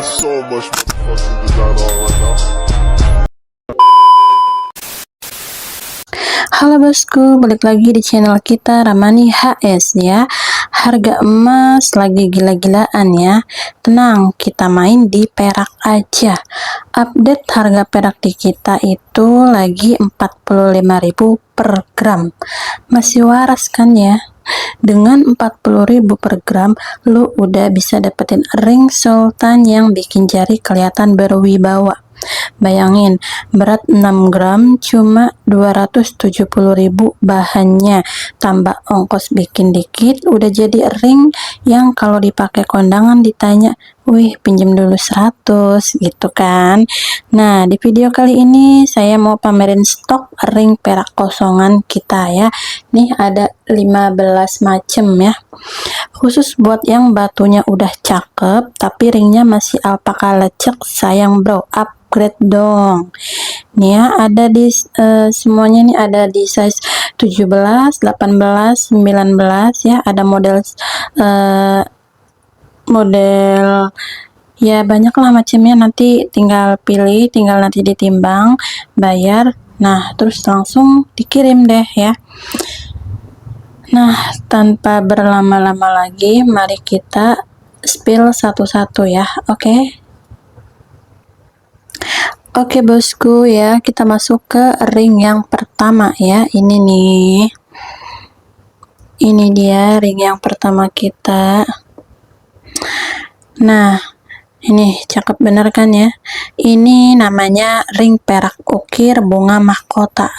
got so much motherfucking design on right now. Halo bosku, balik lagi di channel kita Ramani HS ya. Harga emas lagi gila-gilaan ya. Tenang, kita main di perak aja. Update harga perak di kita itu lagi 45.000 per gram. Masih waras kan ya? Dengan 40.000 per gram, lu udah bisa dapetin ring sultan yang bikin jari kelihatan berwibawa. Bayangin, berat 6 gram cuma 270.000 bahannya, tambah ongkos bikin dikit, udah jadi ring yang kalau dipakai kondangan ditanya, wih pinjem dulu 100 gitu kan. Nah, di video kali ini saya mau pamerin stok ring perak kosongan kita ya. Nih ada 15 macem ya. Khusus buat yang batunya udah cakep tapi ringnya masih alpaka lecek, sayang bro, upgrade dong. Nih ya, ada di semuanya nih ada di size 17, 18, 19 ya. Ada model ya banyak lah macamnya, nanti tinggal pilih, tinggal nanti ditimbang, bayar, nah terus langsung dikirim deh ya. Nah, tanpa berlama-lama lagi, mari kita spill satu-satu ya, oke? Oke bosku ya, kita masuk ke ring yang pertama ya. Ini nih, ini dia ring yang pertama kita. Nah, ini cakep bener kan ya? Ini namanya ring perak ukir bunga mahkota.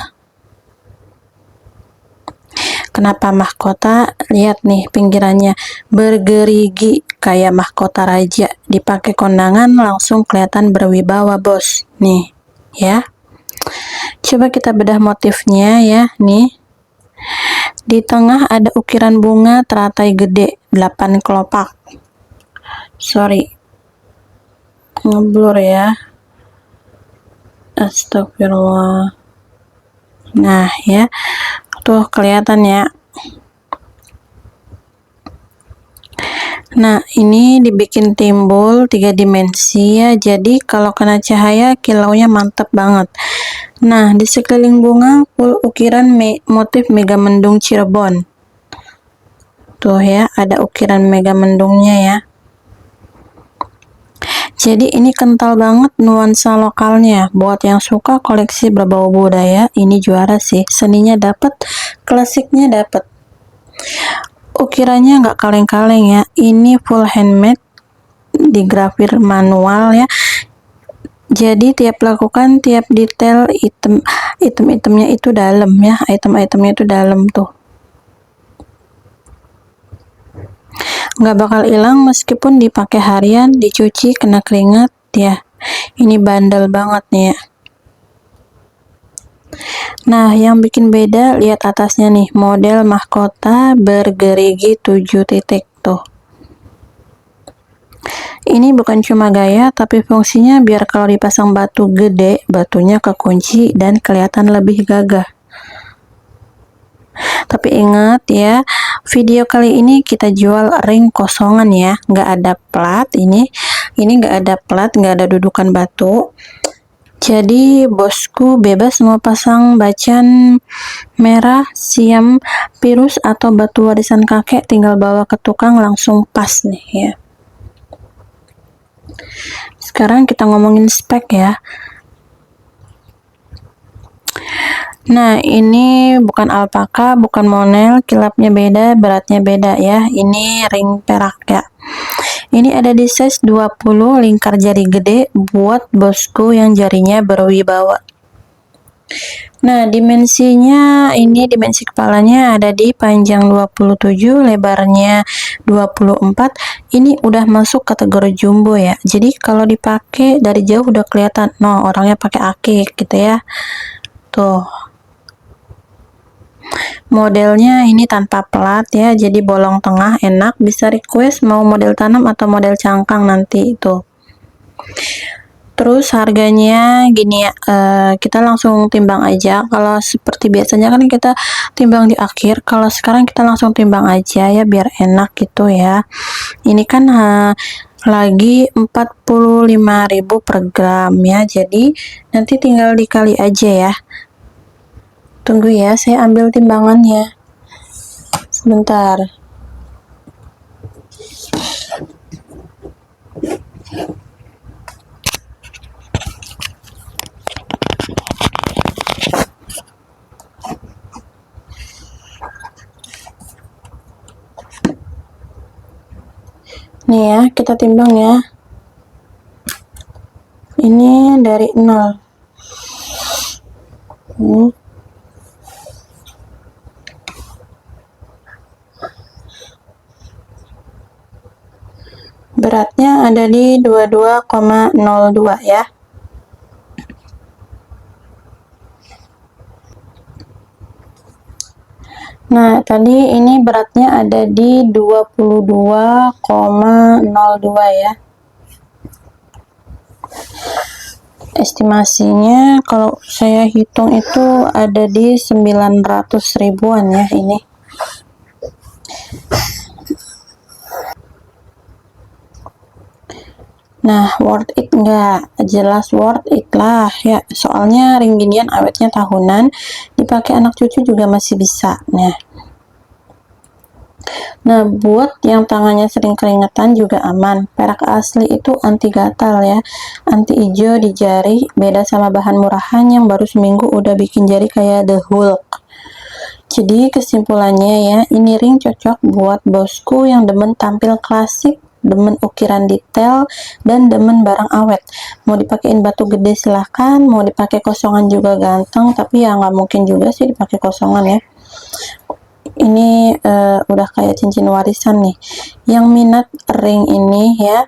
Kenapa mahkota? Lihat nih pinggirannya bergerigi kayak mahkota raja. Dipakai kondangan langsung kelihatan berwibawa bos. Nih ya. Coba kita bedah motifnya ya. Nih. Di tengah ada ukiran bunga teratai gede 8 kelopak. Sorry. Ngeblur ya. Astagfirullah. Nah ya. Tuh kelihatan ya. Nah ini dibikin timbul 3 dimensi ya, jadi kalau kena cahaya kilaunya mantep banget. Nah di sekeliling bunga full ukiran motif Megamendung Cirebon. Tuh ya, ada ukiran Megamendungnya ya. Jadi ini kental banget nuansa lokalnya. Buat yang suka koleksi berbau budaya, ini juara sih. Seninya dapet, klasiknya dapet. Ukirannya nggak kaleng-kaleng ya. Ini full handmade, digrafir manual ya. Jadi tiap lakukan, tiap detail item-itemnya itu dalam ya. Item-itemnya itu dalam tuh. Nggak bakal hilang meskipun dipakai harian, dicuci kena keringat ya. Ini bandel banget nih ya. Nah yang bikin beda, lihat atasnya nih, model mahkota bergerigi 7 titik tuh. Ini bukan cuma gaya tapi fungsinya biar kalau dipasang batu gede, batunya kekunci dan kelihatan lebih gagah. Tapi ingat ya, video kali ini kita jual ring kosongan ya, nggak ada plat. Ini nggak ada plat, nggak ada dudukan batu. Jadi bosku bebas mau pasang bacan merah, siam, virus atau batu warisan kakek, tinggal bawa ke tukang langsung pas nih ya. Sekarang kita ngomongin spek ya. Nah ini bukan alpaka, bukan monel, kilapnya beda, beratnya beda ya. Ini ring perak ya. Ini ada di size 20, lingkar jari gede buat bosku yang jarinya berwibawa. Nah dimensinya, ini dimensi kepalanya ada di panjang 27, lebarnya 24. Ini udah masuk kategori jumbo ya. Jadi kalau dipakai dari jauh udah kelihatan, no orangnya pakai akik gitu ya. Tuh. Modelnya ini tanpa plat ya, jadi bolong tengah, enak. Bisa request mau model tanam atau model cangkang nanti itu. Terus harganya gini ya, kita langsung timbang aja. Kalau seperti biasanya kan kita timbang di akhir, kalau sekarang kita langsung timbang aja ya biar enak gitu ya. Ini kan lagi 45.000 per gram ya. Jadi nanti tinggal dikali aja ya. Tunggu ya, saya ambil timbangannya sebentar. Nih ya, kita timbang ya. Ini dari 0. Beratnya ada di 22,02 ya. Nah, tadi ini beratnya ada di 22,02 ya. Estimasinya kalau saya hitung itu ada di 900 ribuan ya ini. Nah, worth it nggak? Jelas worth it lah ya, soalnya ring ginian awetnya tahunan, dipakai anak cucu juga masih bisa. Nah, buat yang tangannya sering keringetan juga aman. Perak asli itu anti gatal ya, anti hijau di jari, beda sama bahan murahan yang baru seminggu udah bikin jari kayak The Hulk. Jadi kesimpulannya ya, ini ring cocok buat bosku yang demen tampil klasik, demen ukiran detail, dan demen barang awet. Mau dipakein batu gede silahkan, mau dipakai kosongan juga ganteng, tapi ya nggak mungkin juga sih dipakai kosongan ya. Ini udah kayak cincin warisan nih. Yang minat ring ini ya,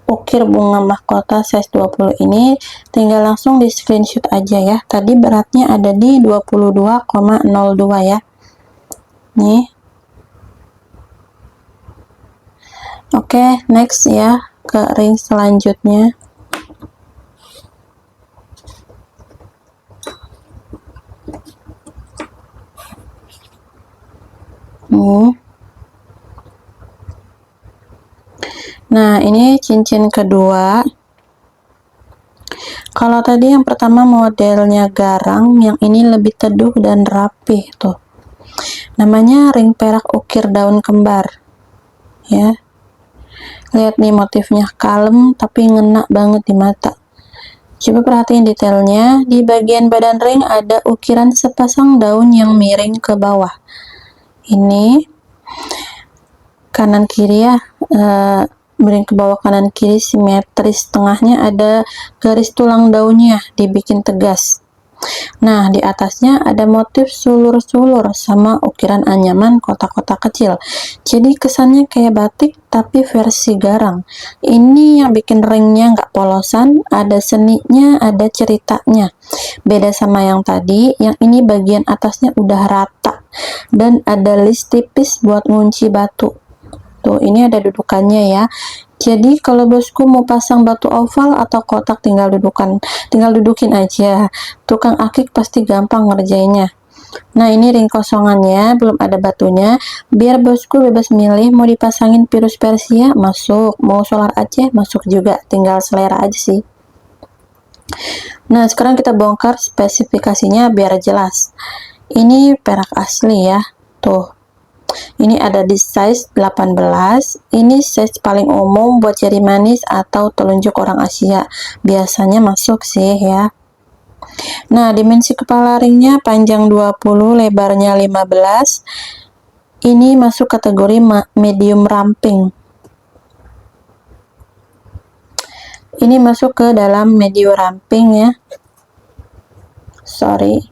ukir bunga mahkota size 20 ini tinggal langsung di screenshot aja ya. Tadi beratnya ada di 22,02 ya. Nih. Oke, next ya, ke ring selanjutnya. Nah, ini cincin kedua. Kalau tadi yang pertama modelnya garang, yang ini lebih teduh dan rapih tuh. Namanya ring perak ukir daun kembar. Ya. Lihat nih motifnya kalem tapi ngena banget di mata. Coba perhatiin detailnya. Di bagian badan ring ada ukiran sepasang daun yang miring ke bawah. Ini kanan kiri ya, miring ke bawah kanan kiri simetris. Tengahnya ada garis tulang daunnya dibikin tegas. Nah, di atasnya ada motif sulur-sulur sama ukiran anyaman kotak-kotak kecil. Jadi kesannya kayak batik tapi versi garang. Ini yang bikin ringnya nggak polosan, ada seninya, ada ceritanya. Beda sama yang tadi, yang ini bagian atasnya udah rata dan ada list tipis buat ngunci batu. Tuh, ini ada dudukannya ya. Jadi kalau bosku mau pasang batu oval atau kotak tinggal dudukin aja. Tukang akik pasti gampang ngerjainnya. Nah, ini ring kosongannya, belum ada batunya. Biar bosku bebas milih, mau dipasangin virus Persia masuk, mau solar Aceh masuk juga, tinggal selera aja sih. Nah, sekarang kita bongkar spesifikasinya biar jelas. Ini perak asli ya. Tuh. Ini ada di size 18. Ini size paling umum buat jari manis atau telunjuk orang Asia. Biasanya masuk sih ya. Nah, dimensi kepala ringnya panjang 20, lebarnya 15. Ini masuk kategori medium ramping. Ini masuk ke dalam medium ramping ya. Sorry.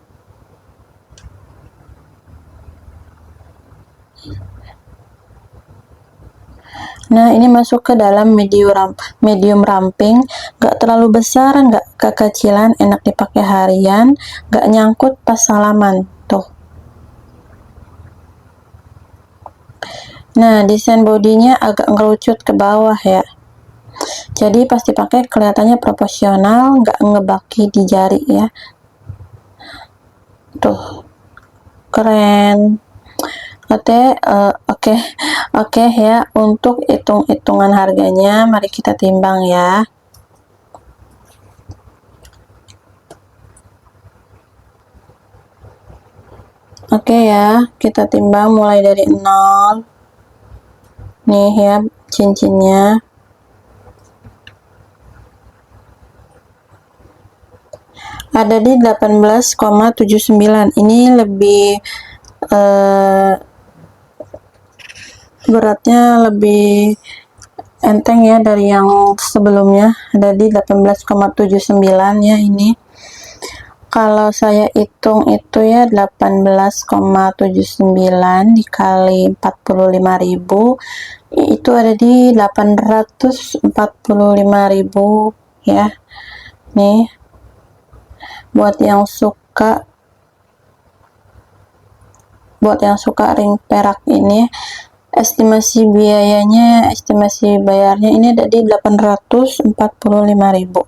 Nah, ini masuk ke dalam medium ramping, gak terlalu besar, gak kekecilan, enak dipakai harian, gak nyangkut pas salaman. Tuh. Nah, desain bodinya agak ngerucut ke bawah ya. Jadi pas dipakai kelihatannya proporsional, gak ngebaki di jari ya. Tuh. Keren. Oke, oke ya, untuk hitung-hitungan harganya mari kita timbang ya. Oke ya, kita timbang mulai dari 0. Nih ya cincinnya. Ada di 18,79. Ini lebih beratnya lebih enteng ya dari yang sebelumnya, ada di 18,79 ya ini. Kalau saya hitung itu ya 18,79 dikali 45.000 itu ada di 845.000 ya. Nih buat yang suka ring perak ini, estimasi bayarnya ini ada di 845.000.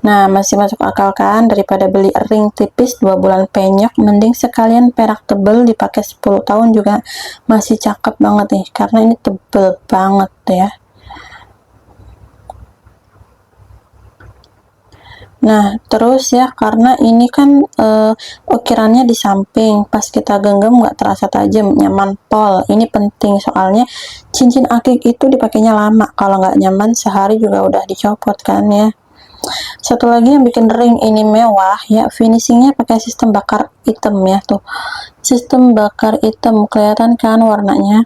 Nah, masih masuk akal kan? Daripada beli ring tipis 2 bulan penyok, mending sekalian perak tebel dipakai 10 tahun juga masih cakep banget nih, karena ini tebel banget ya. Nah, terus ya, karena ini kan ukirannya di samping, pas kita genggam nggak terasa tajam, nyaman pol. Ini penting soalnya cincin akik itu dipakainya lama, kalau nggak nyaman sehari juga udah dicopot kan ya. Satu lagi yang bikin ring ini mewah ya, finishingnya pakai sistem bakar hitam ya, tuh sistem bakar hitam, kelihatan kan warnanya.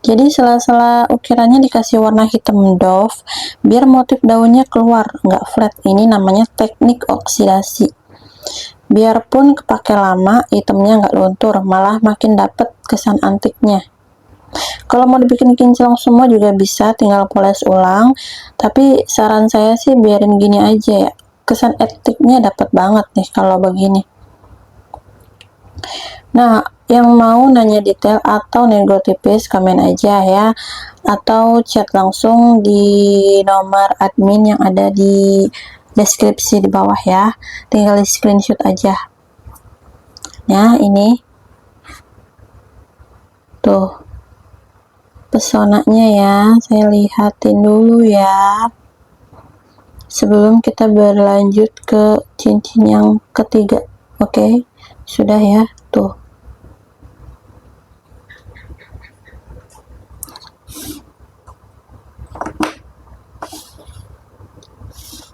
Jadi sela-sela ukirannya dikasih warna hitam doff biar motif daunnya keluar, nggak flat. Ini namanya teknik oksidasi. Biarpun kepake lama, hitamnya nggak luntur, malah makin dapet kesan antiknya. Kalau mau dibikin kinclong semua juga bisa, tinggal poles ulang. Tapi saran saya sih biarin gini aja ya, kesan etiknya dapat banget nih kalau begini. Nah, yang mau nanya detail atau nego tipis komen aja ya, atau chat langsung di nomor admin yang ada di deskripsi di bawah ya, tinggal di screenshot aja. Nah, ini tuh pesonanya ya, saya lihatin dulu ya sebelum kita berlanjut ke cincin yang ketiga. Oke, sudah ya, tuh.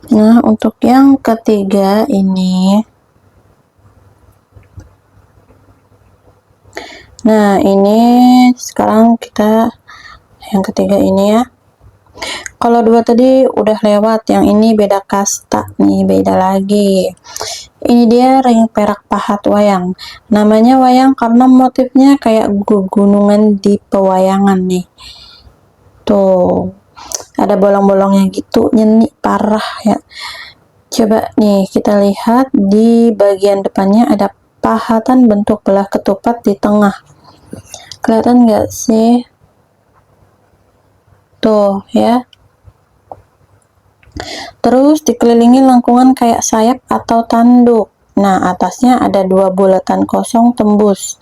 Nah, untuk yang ketiga ini, nah ini sekarang kita yang ketiga ini ya. Kalau dua tadi udah lewat, yang ini beda kasta nih, beda lagi. Ini dia ring perak pahat wayang. Namanya wayang karena motifnya kayak gunungan di pewayangan nih. Tuh, ada bolong-bolongnya gitu, nyenik parah ya. Coba nih kita lihat di bagian depannya ada pahatan bentuk belah ketupat di tengah. Kelihatan nggak sih? Tuh ya. Terus dikelilingi lengkungan kayak sayap atau tanduk. Nah, atasnya ada 2 bulatan kosong tembus.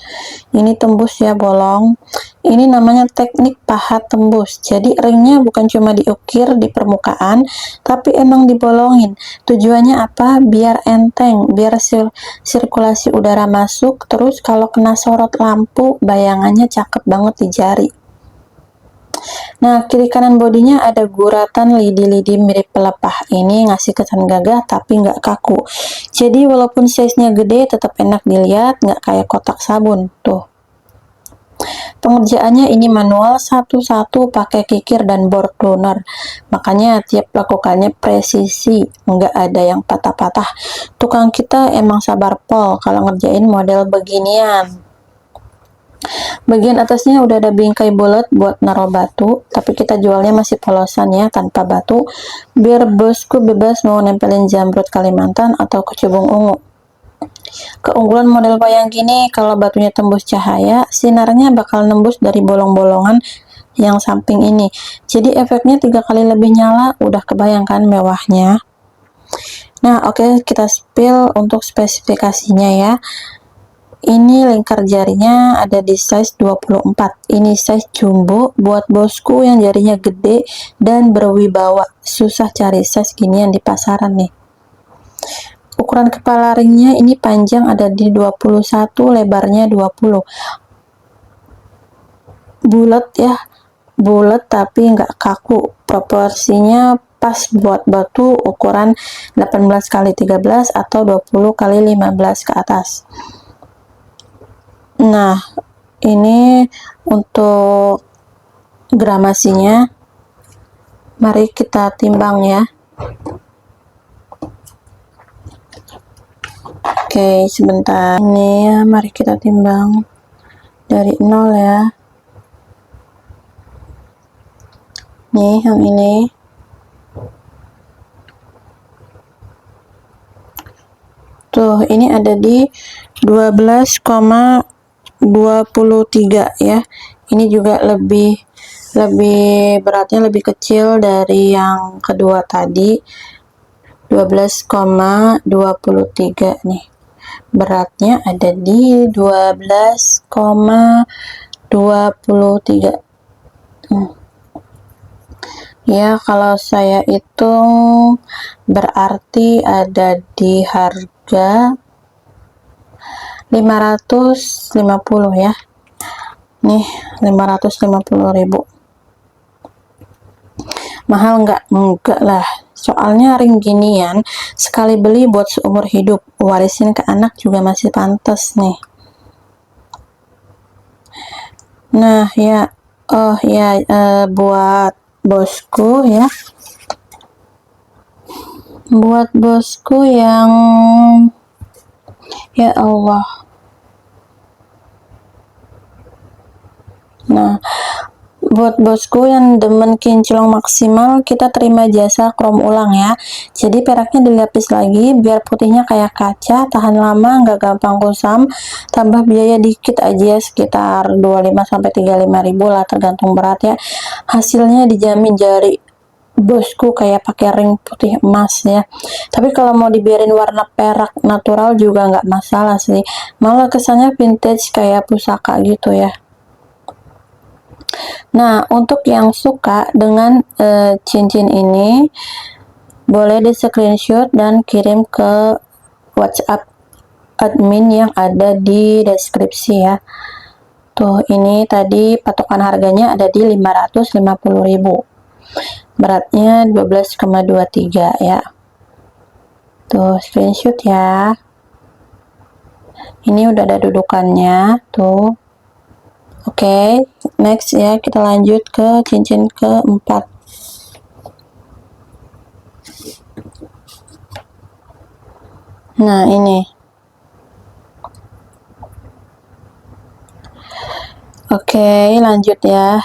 Ini tembus ya, bolong. Ini namanya teknik pahat tembus. Jadi ringnya bukan cuma diukir di permukaan, tapi emang dibolongin. Tujuannya apa? Biar enteng, biar sirkulasi udara masuk. Terus kalau kena sorot lampu, bayangannya cakep banget di jari. Nah, kiri kanan bodinya ada guratan lidi-lidi mirip pelepah. Ini ngasih kesan gagah tapi nggak kaku. Jadi walaupun size-nya gede tetap enak dilihat, nggak kayak kotak sabun. Tuh. Pengerjaannya ini manual satu-satu pakai kikir dan bor tuner. Makanya tiap lakukannya presisi, nggak ada yang patah-patah. Tukang kita emang sabar pol kalau ngerjain model beginian. Bagian atasnya udah ada bingkai bulat buat naruh batu, tapi kita jualnya masih polosan ya, tanpa batu, biar bosku bebas mau nempelin jamrut Kalimantan atau kecubung ungu. Keunggulan model wayang gini, kalau batunya tembus cahaya, sinarnya bakal nembus dari bolong-bolongan yang samping ini. Jadi efeknya 3 kali lebih nyala, udah kebayangkan mewahnya. Nah, oke, kita spill untuk spesifikasinya ya. Ini lingkar jarinya ada di size 24. Ini size jumbo buat bosku yang jarinya gede dan berwibawa. Susah cari size ginian di pasaran nih. Ukuran kepala ringnya ini panjang ada di 21, lebarnya 20. Bulat ya, bulat tapi nggak kaku. Proporsinya pas buat batu ukuran 18 x 13 atau 20 x 15 ke atas. Nah, ini untuk gramasinya. Mari kita timbang ya. Oke, sebentar. Ini ya, mari kita timbang dari 0 ya. Nih, yang ini. Tuh, ini ada di 12,23 ya. Ini juga lebih beratnya lebih kecil dari yang kedua tadi. 12,23 nih. Beratnya ada di 12,23. Ya, kalau saya hitung berarti ada di harga 550 ya. Nih, 550.000. Mahal nggak? Enggak lah. Soalnya ring ginian sekali beli buat seumur hidup. Warisin ke anak juga masih pantas nih. Nah, ya. Oh ya, buat bosku ya. Buat bosku yang ya Allah. Nah, buat bosku yang demen kinclong maksimal, kita terima jasa krom ulang ya. Jadi peraknya dilapis lagi biar putihnya kayak kaca, tahan lama, nggak gampang kusam. Tambah biaya dikit aja, sekitar 25-35 ribu lah, tergantung berat ya. Hasilnya dijamin jari bosku kayak pakai ring putih emas ya. Tapi kalau mau dibiarin warna perak natural juga nggak masalah sih, malah kesannya vintage kayak pusaka gitu ya. Nah, untuk yang suka dengan cincin ini, boleh di screenshot dan kirim ke WhatsApp admin yang ada di deskripsi ya. Tuh, ini tadi patokan harganya ada di 550.000. Beratnya 12,23 ya. Tuh, screenshot ya. Ini udah ada dudukannya tuh. Oke, next ya, kita lanjut ke cincin keempat. Nah, ini. Oke, lanjut ya.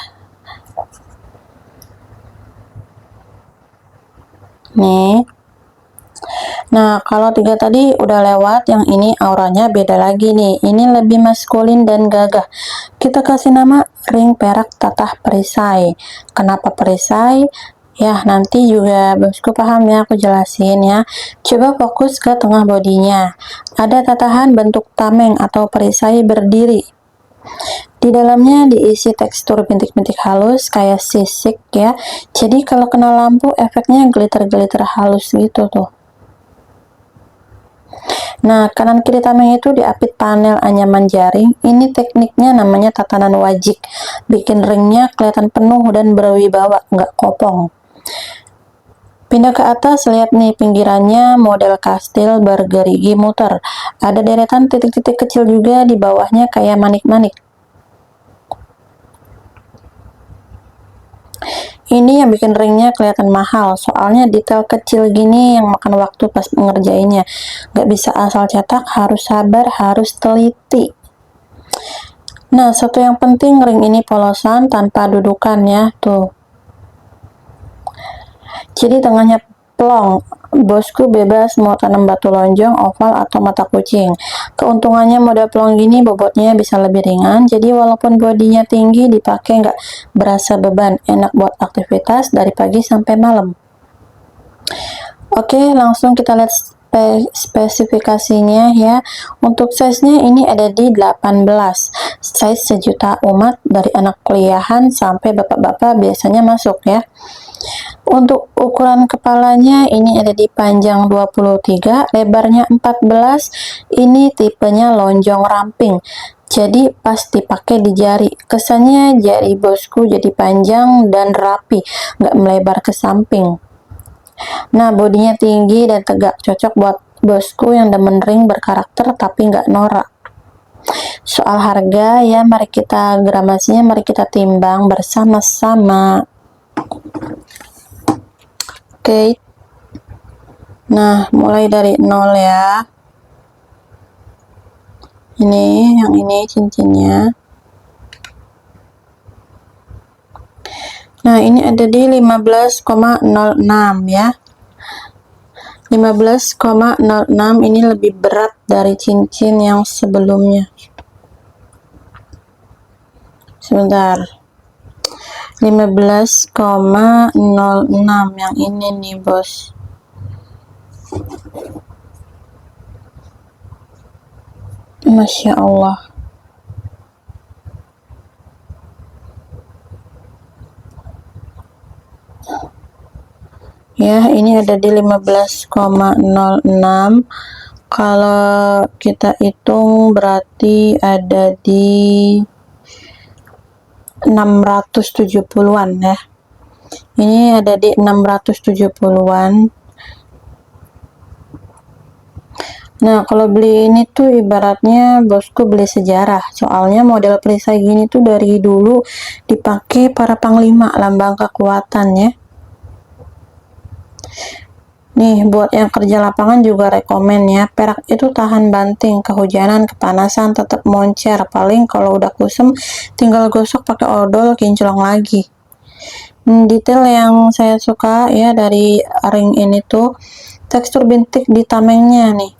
Nih. Nah, kalau 3 tadi udah lewat, yang ini auranya beda lagi nih. Ini lebih maskulin dan gagah. Kita kasih nama ring perak tatah perisai. Kenapa perisai? Ya, nanti juga bosku paham ya, aku jelasin ya. Coba fokus ke tengah bodinya. Ada tatahan bentuk tameng atau perisai berdiri. Di dalamnya diisi tekstur bintik-bintik halus kayak sisik ya. Jadi kalau kena lampu efeknya glitter-glitter halus gitu tuh. Nah, kanan kiri tameng itu diapit panel anyaman jaring. Ini tekniknya namanya tatanan wajik. Bikin ringnya kelihatan penuh dan berwibawa, nggak kopong. Pindah ke atas, lihat nih pinggirannya model kastil bergerigi muter. Ada deretan titik-titik kecil juga di bawahnya kayak manik-manik. Ini yang bikin ringnya kelihatan mahal, soalnya detail kecil gini yang makan waktu pas mengerjainnya. Gak bisa asal cetak, harus sabar, harus teliti. Nah, satu yang penting, ring ini polosan tanpa dudukan ya, tuh. Jadi tengahnya plong. Bosku bebas mau tanam batu lonjong, oval, atau mata kucing. Keuntungannya model plong gini bobotnya bisa lebih ringan, jadi walaupun bodinya tinggi dipakai nggak berasa beban, enak buat aktivitas dari pagi sampai malam. Oke, langsung kita lihat spesifikasinya ya. Untuk size-nya ini ada di 18, size sejuta umat, dari anak kuliahan sampai bapak-bapak biasanya masuk ya. Untuk ukuran kepalanya ini ada di panjang 23, lebarnya 14. Ini tipenya lonjong ramping, jadi pas dipakai di jari, kesannya jari bosku jadi panjang dan rapi, nggak melebar ke samping. Nah, bodinya tinggi dan tegak, cocok buat bosku yang demen ring berkarakter tapi nggak norak. Soal harga ya, mari kita gramasinya, mari kita timbang bersama-sama. Oke. Nah, mulai dari 0 ya. Yang ini cincinnya. Nah, ini ada di 15,06 ya. 15,06 ini lebih berat dari cincin yang sebelumnya. Sebentar. 15,06 yang ini nih, bos. Masya Allah. Ya, ini ada di 15,06. Kalau kita hitung berarti ada di 670-an ya. Ini ada di 670-an. Nah, kalau beli ini tuh ibaratnya bosku beli sejarah. Soalnya model perisai gini tuh dari dulu dipakai para panglima, lambang kekuatan ya. Nih, buat yang kerja lapangan juga rekomen ya. Perak itu tahan banting, kehujanan, kepanasan, tetap moncer. Paling kalau udah kusem tinggal gosok pakai odol, kinclong lagi. Detail yang saya suka ya dari ring ini tuh tekstur bintik di tamengnya nih.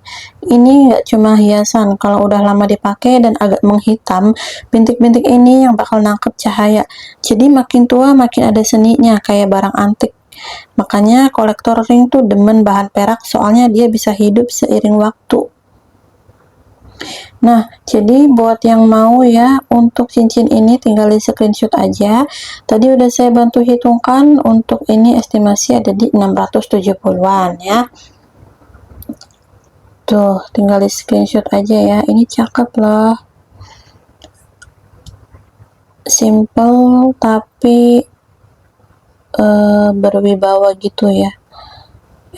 Ini nggak cuma hiasan, kalau udah lama dipakai dan agak menghitam, bintik-bintik ini yang bakal nangkep cahaya. Jadi makin tua makin ada seninya, kayak barang antik. Makanya kolektor ring tuh demen bahan perak, soalnya dia bisa hidup seiring waktu. Nah, jadi buat yang mau ya untuk cincin ini tinggal di screenshot aja. Tadi udah saya bantu hitungkan, untuk ini estimasi ada di 670-an ya. Tuh, tinggal di screenshot aja ya. Ini cakep loh. Simple tapi berwibawa gitu ya.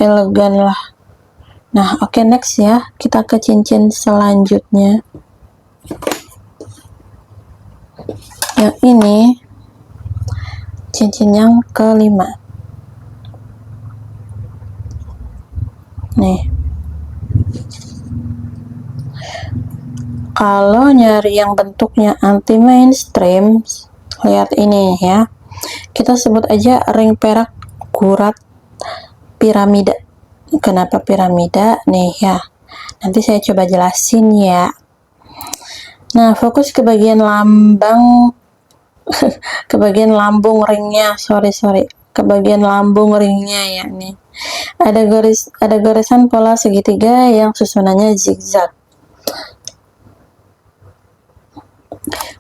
Elegan lah. Nah, oke, next ya. Kita ke cincin selanjutnya. Yang ini cincin yang kelima. Nih. Kalau nyari yang bentuknya anti mainstream, lihat ini ya. Kita sebut aja ring perak kurat piramida. Kenapa piramida? Nih ya. Nanti saya coba jelasin ya. Nah, fokus ke bagian lambang ke bagian lambung ringnya. Ke bagian lambung ringnya ya nih. Ada garisan pola segitiga yang susunannya zigzag.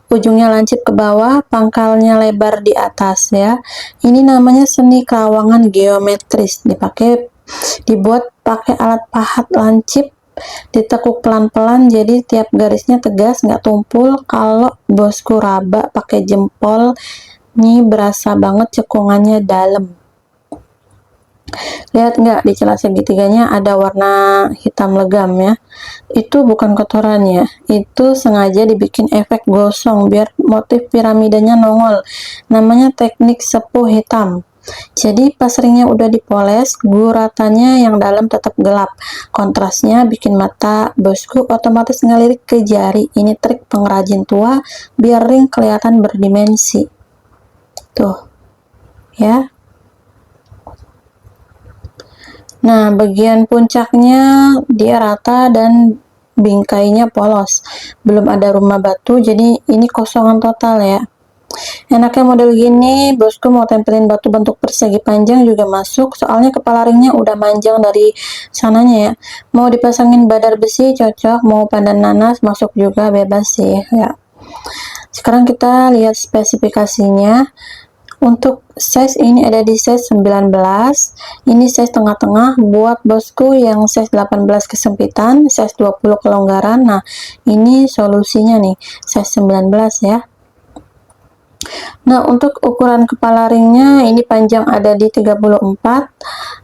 Ujungnya lancip ke bawah, pangkalnya lebar di atas ya. Ini namanya seni kerawangan geometris, dibuat pakai alat pahat lancip, ditekuk pelan-pelan, jadi tiap garisnya tegas, nggak tumpul. Kalau bosku raba pakai jempol, nih berasa banget cekungannya dalam. Lihat nggak, di celah segitiganya ada warna hitam legam ya. Itu bukan kotorannya, itu sengaja dibikin efek gosong biar motif piramidanya nongol. Namanya teknik sepuh hitam. Jadi pas ringnya udah dipoles, guratannya yang dalam tetap gelap. Kontrasnya bikin mata bosku otomatis ngelirik ke jari. Ini trik pengrajin tua biar ring kelihatan berdimensi. Tuh ya. Nah, bagian puncaknya dia rata dan bingkainya polos. Belum ada rumah batu, jadi ini kosongan total ya. Enaknya model gini, bosku mau tempelin batu bentuk persegi panjang juga masuk, soalnya kepala ringnya udah manjang dari sananya ya. Mau dipasangin badar besi cocok, mau pandan nanas masuk juga, bebas sih ya. Sekarang kita lihat spesifikasinya. Untuk size ini ada di size 19, ini size tengah-tengah buat bosku yang size 18 kesempitan, size 20 kelonggaran. Nah, ini solusinya nih, size 19 ya. Nah, untuk ukuran kepala ringnya ini panjang ada di 34,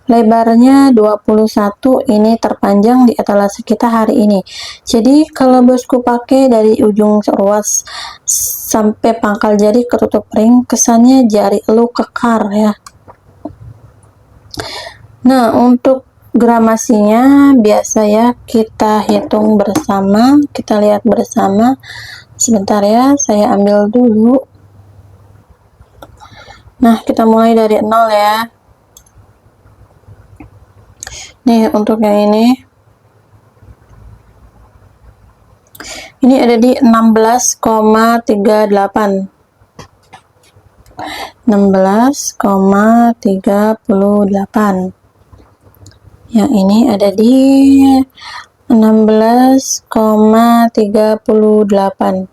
lebarnya 21, ini terpanjang di etalase kita hari ini. Jadi kalau bosku pakai dari ujung ruas sampai pangkal jari ketutup ring, kesannya jari lu kekar ya. Nah, untuk gramasinya biasa ya, kita hitung bersama, kita lihat bersama. Sebentar ya, saya ambil dulu. Nah, kita mulai dari 0 ya. Nih, untuk yang ini ada di 16,38. 16,38. Yang ini ada di 16,38.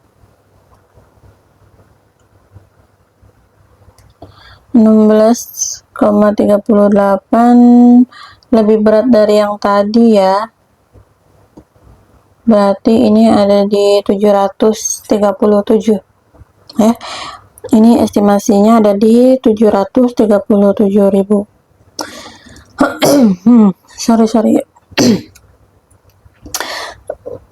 16,38 lebih berat dari yang tadi ya, berarti ini ada di 737 ya. Ini estimasinya ada di 737.000. sorry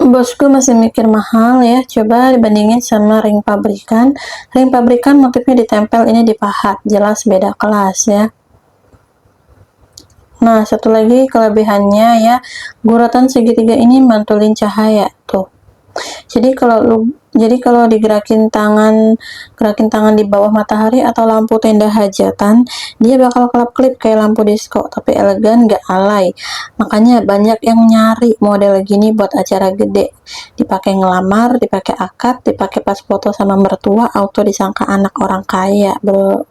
bosku masih mikir mahal ya, coba dibandingin sama ring pabrikan. Ring pabrikan motifnya ditempel, ini di pahat, jelas beda kelas ya. Nah, satu lagi kelebihannya ya, guratan segitiga ini mantulin cahaya tuh. Jadi kalau digerakin tangan di bawah matahari atau lampu tenda hajatan, dia bakal kelap-kelip kayak lampu disco, tapi elegan gak alay. Makanya banyak yang nyari model gini buat acara gede, dipakai ngelamar, dipakai akad, dipakai pas foto sama mertua, auto disangka anak orang kaya bro.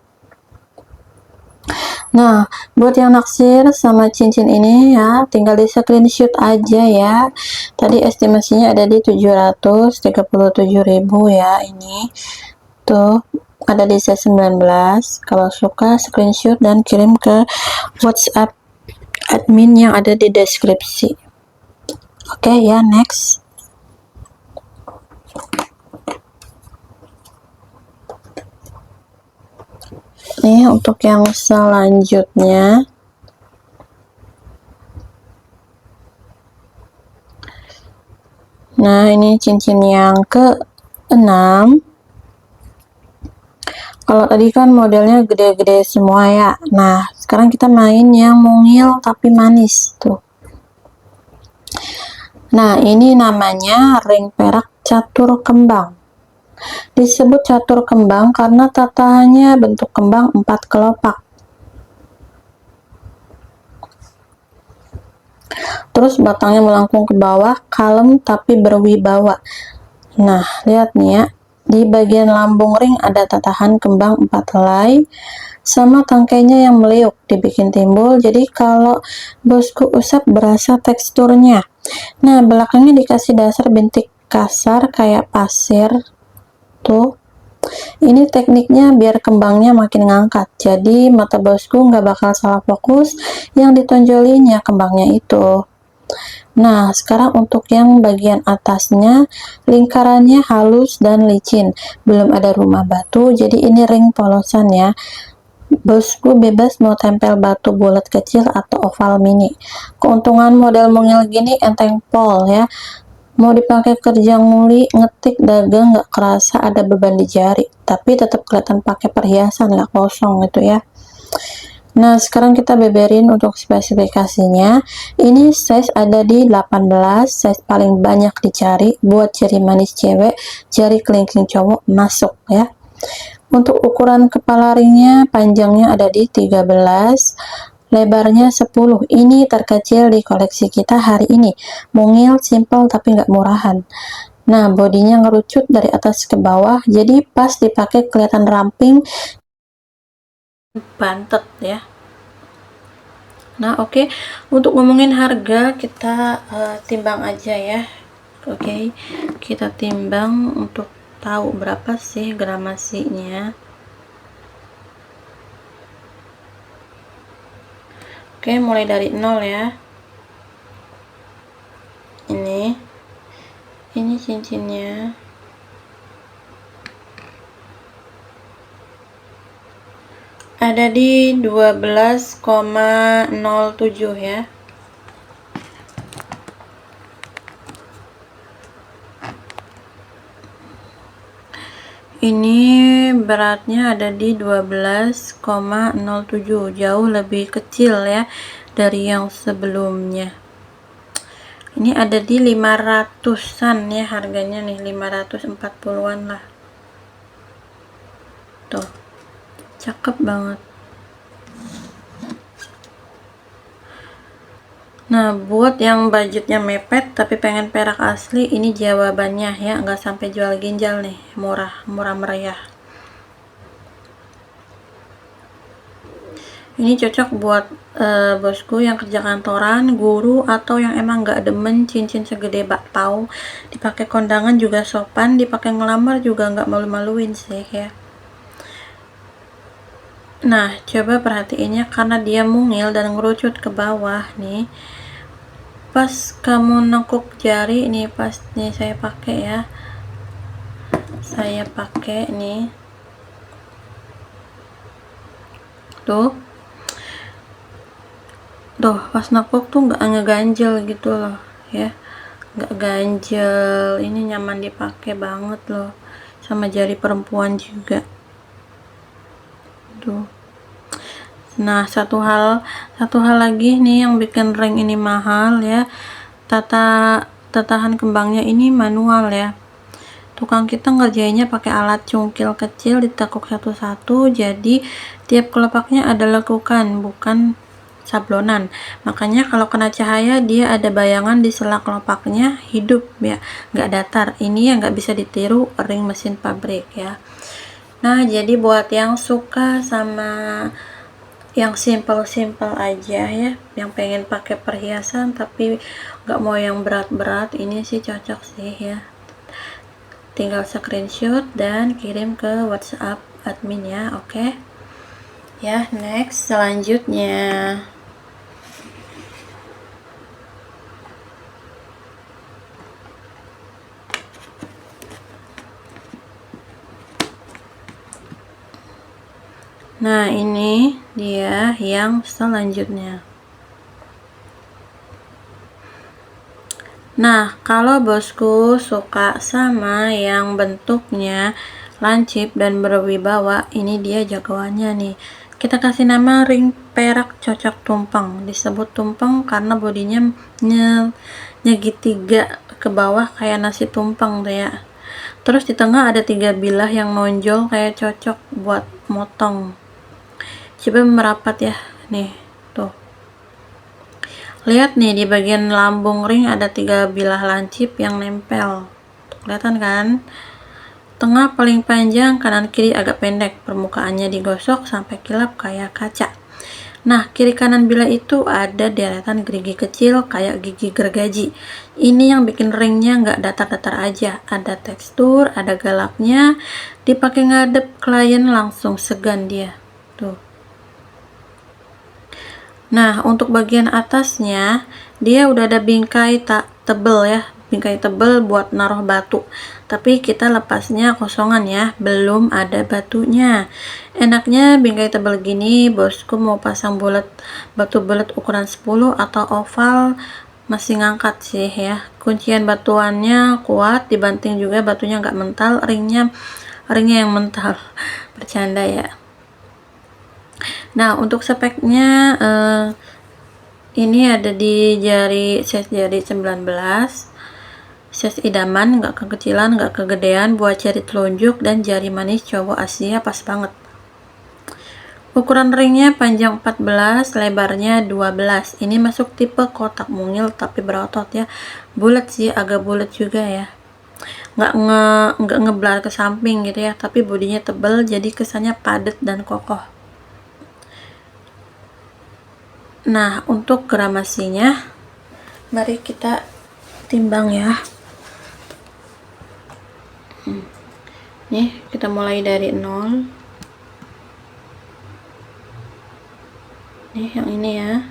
Nah, buat yang naksir sama cincin ini ya, tinggal di screenshot aja ya. Tadi estimasinya ada di 737.000 ya ini. Tuh, ada di size 19. Kalau suka screenshot dan kirim ke WhatsApp admin yang ada di deskripsi. Oke ya, next. Nih untuk yang selanjutnya, nah ini cincin yang ke-6. Kalau tadi kan modelnya gede-gede semua ya, nah sekarang kita main yang mungil tapi manis tuh. Nah, ini namanya ring perak catur kembang. Disebut catur kembang karena tataannya bentuk kembang 4 kelopak. Terus batangnya melengkung ke bawah, kalem tapi berwibawa. Nah, lihat nih ya, di bagian lambung ring ada tatahan kembang 4 helai sama tangkainya yang meliuk dibikin timbul, jadi kalau bosku usap berasa teksturnya. Nah, belakangnya dikasih dasar bintik kasar kayak pasir tuh. Ini tekniknya biar kembangnya makin ngangkat, jadi mata bosku nggak bakal salah fokus, yang ditonjolin ya kembangnya itu. Nah, sekarang untuk yang bagian atasnya, lingkarannya halus dan licin, belum ada rumah batu, jadi ini ring polosan ya. Bosku bebas mau tempel batu bulat kecil atau oval mini. Keuntungan model mungil gini enteng pol ya, mau dipakai kerja nguli, ngetik, dagang nggak kerasa ada beban di jari, tapi tetap kelihatan pakai perhiasan, nggak kosong gitu ya. Nah, sekarang kita beberin untuk spesifikasinya. Ini size ada di 18, size paling banyak dicari buat jari manis cewek, jari kelingking cowok masuk ya. Untuk ukuran kepala ringnya, panjangnya ada di 13, lebarnya 10. Ini terkecil di koleksi kita hari ini. Mungil, simple tapi nggak murahan. Nah, bodinya ngerucut dari atas ke bawah, jadi pas dipakai kelihatan ramping, bantet ya. Nah, oke. Untuk ngomongin harga, kita timbang aja ya. Oke, kita timbang untuk tahu berapa sih gramasinya. Oke, mulai dari 0 ya. Ini cincinnya. Ada di 12,07 ya. Ini beratnya ada di 12,07, jauh lebih kecil ya dari yang sebelumnya. Ini ada di 500-an ya harganya nih, 540-an lah. Tuh, cakep banget. Nah, buat yang budgetnya mepet tapi pengen perak asli, ini jawabannya ya, nggak sampai jual ginjal nih, murah meriah. Ini cocok buat bosku yang kerja kantoran, guru, atau yang emang nggak demen cincin segede bakpao. Dipakai kondangan juga sopan, dipakai ngelamar juga nggak malu-maluin sih ya. Nah, coba perhatiinnya karena dia mungil dan ngerucut ke bawah nih. Pas kamu nekuk jari ini, pas nih saya pakai ya. Saya pakai nih. Tuh, pas nekuk tuh nggak ngeganjel gitu loh ya, nggak ganjel. Ini nyaman dipakai banget loh, sama jari perempuan juga tuh. Nah, satu hal lagi nih yang bikin ring ini mahal ya, tatahan kembangnya ini manual ya. Tukang kita ngerjainnya pakai alat cungkil kecil, ditekuk satu-satu, jadi tiap kelopaknya ada lekukan, bukan sablonan. Makanya kalau kena cahaya dia ada bayangan di sela kelopaknya, hidup ya, nggak datar. Ini yang nggak bisa ditiru ring mesin pabrik ya. Nah, jadi buat yang suka sama yang simple-simple aja ya, yang pengen pakai perhiasan tapi nggak mau yang berat-berat, ini sih cocok sih ya. Tinggal screenshot dan kirim ke WhatsApp admin ya. Oke ya. Next, selanjutnya nah, ini dia yang selanjutnya. Nah, kalau bosku suka sama yang bentuknya lancip dan berwibawa, ini dia jagoannya nih. Kita kasih nama ring perak cocok tumpeng. Disebut tumpeng karena bodinya nyegitiga ke bawah kayak nasi tumpeng tuh ya. Terus di tengah ada 3 bilah yang nonjol kayak cocok buat motong. Coba merapat ya, nih, tuh. Lihat nih, di bagian lambung ring ada 3 bilah lancip yang nempel. Kelihatan kan? Tengah paling panjang, kanan kiri agak pendek. Permukaannya digosok sampai kilap kayak kaca. Nah, kiri kanan bilah itu ada deretan gerigi kecil kayak gigi gergaji. Ini yang bikin ringnya nggak datar-datar aja. Ada tekstur, ada galaknya. Dipakai ngadep klien langsung segan dia. Tuh. Nah, untuk bagian atasnya dia udah ada bingkai tak tebel ya, bingkai tebel buat naruh batu. Tapi kita lepasnya kosongan ya, belum ada batunya. Enaknya bingkai tebel gini, bosku mau pasang batu bulat ukuran 10 atau oval masih ngangkat sih ya. Kuncian batuannya kuat, dibanting juga batunya nggak mental, ringnya yang mental. Bercanda ya. Nah, untuk speknya ini ada di size jari 19, size idaman, nggak kekecilan, nggak kegedean, buat jari telunjuk dan jari manis cowok Asia pas banget. Ukuran ringnya panjang 14, lebarnya 12. Ini masuk tipe kotak mungil tapi berotot ya. Bulat sih, agak bulat juga ya. nggak ngeblar ke samping gitu ya, tapi bodinya tebal jadi kesannya padat dan kokoh. Nah, untuk gramasinya mari kita timbang ya. Nih, kita mulai dari 0. Nih, yang ini ya.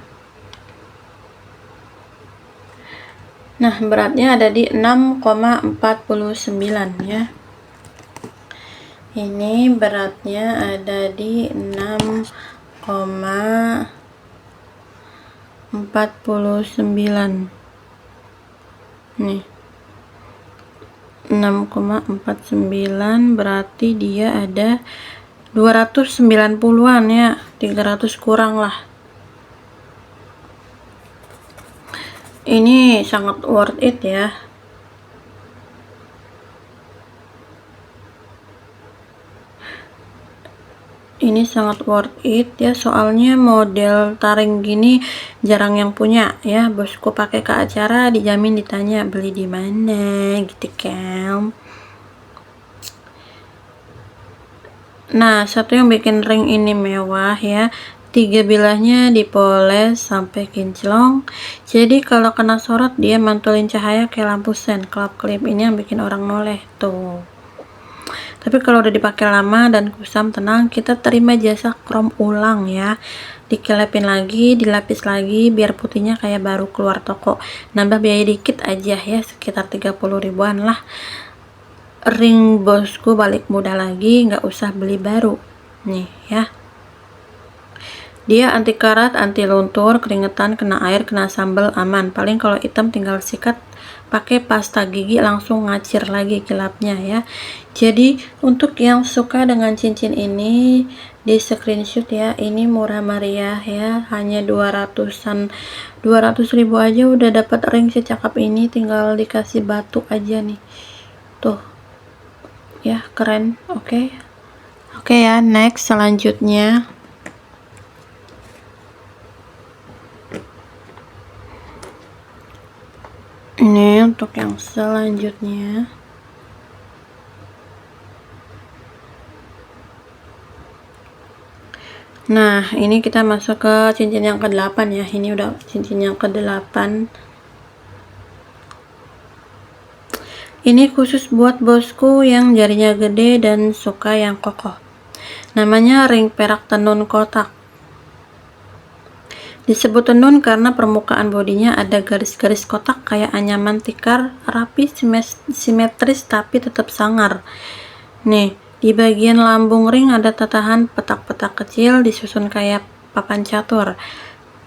Nah, beratnya ada di 6,49 ya. Ini beratnya ada di 6,49. Nih. 6,49 berarti dia ada 290-an ya, 300 kurang lah. Ini sangat worth it ya. Ini sangat worth it ya, soalnya model taring gini jarang yang punya ya. Bosku pakai ke acara dijamin ditanya beli di mana gitu kan. Nah, satu yang bikin ring ini mewah ya, 3 bilahnya dipoles sampai kinclong, jadi kalau kena sorot dia mantulin cahaya kayak lampu sen. Klap klip ini yang bikin orang noleh tuh. Tapi kalau udah dipakai lama dan kusam, tenang, kita terima jasa krom ulang ya. Dikelepin lagi, dilapis lagi biar putihnya kayak baru keluar toko. Nambah biaya dikit aja ya, sekitar 30 ribuan lah. Ring bosku balik muda lagi, nggak usah beli baru nih ya. Dia anti karat, anti luntur, keringetan, kena air, kena sambal, aman. Paling kalau hitam tinggal sikat pakai pasta gigi langsung ngacir lagi kilapnya ya. Jadi untuk yang suka dengan cincin ini di screenshot ya. Ini murah meriah ya, hanya 200-an, 200 ribu aja udah dapat ring secakap ini, tinggal dikasih batu aja nih tuh ya, keren. Oke ya, next selanjutnya. Ini untuk yang selanjutnya. Nah, ini kita masuk ke cincin yang ke-8 ya. Ini udah cincin yang ke-8. Ini khusus buat bosku yang jarinya gede dan suka yang kokoh. Namanya ring perak tenun kotak. Disebut tenun karena permukaan bodinya ada garis-garis kotak kayak anyaman tikar, rapi, simetris tapi tetap sangar. Nih, di bagian lambung ring ada tatahan petak-petak kecil disusun kayak papan catur.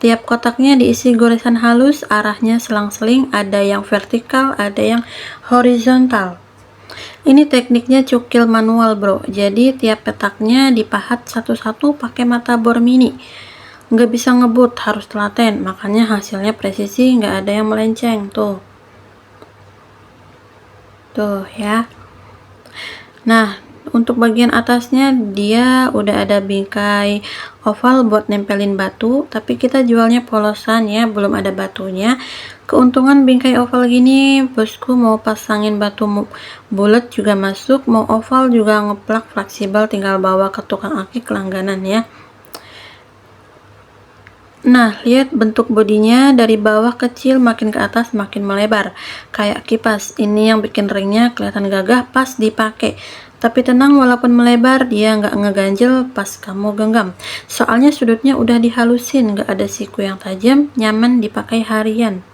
Tiap kotaknya diisi goresan halus, arahnya selang-seling, ada yang vertikal, ada yang horizontal. Ini tekniknya cukil manual bro, jadi tiap petaknya dipahat satu-satu pakai mata bor mini. Nggak bisa ngebut, harus telaten, makanya hasilnya presisi, nggak ada yang melenceng tuh ya. Nah, untuk bagian atasnya dia udah ada bingkai oval buat nempelin batu, tapi kita jualnya polosan ya, belum ada batunya. Keuntungan bingkai oval gini, bosku mau pasangin batu bulat juga masuk, mau oval juga ngeplak fleksibel, tinggal bawa ke tukang akik langganan ya. Nah, lihat bentuk bodinya dari bawah kecil makin ke atas makin melebar kayak kipas. Ini yang bikin ringnya kelihatan gagah pas dipakai. Tapi tenang, walaupun melebar dia nggak ngeganjel pas kamu genggam. Soalnya sudutnya udah dihalusin, nggak ada siku yang tajam, nyaman dipakai harian.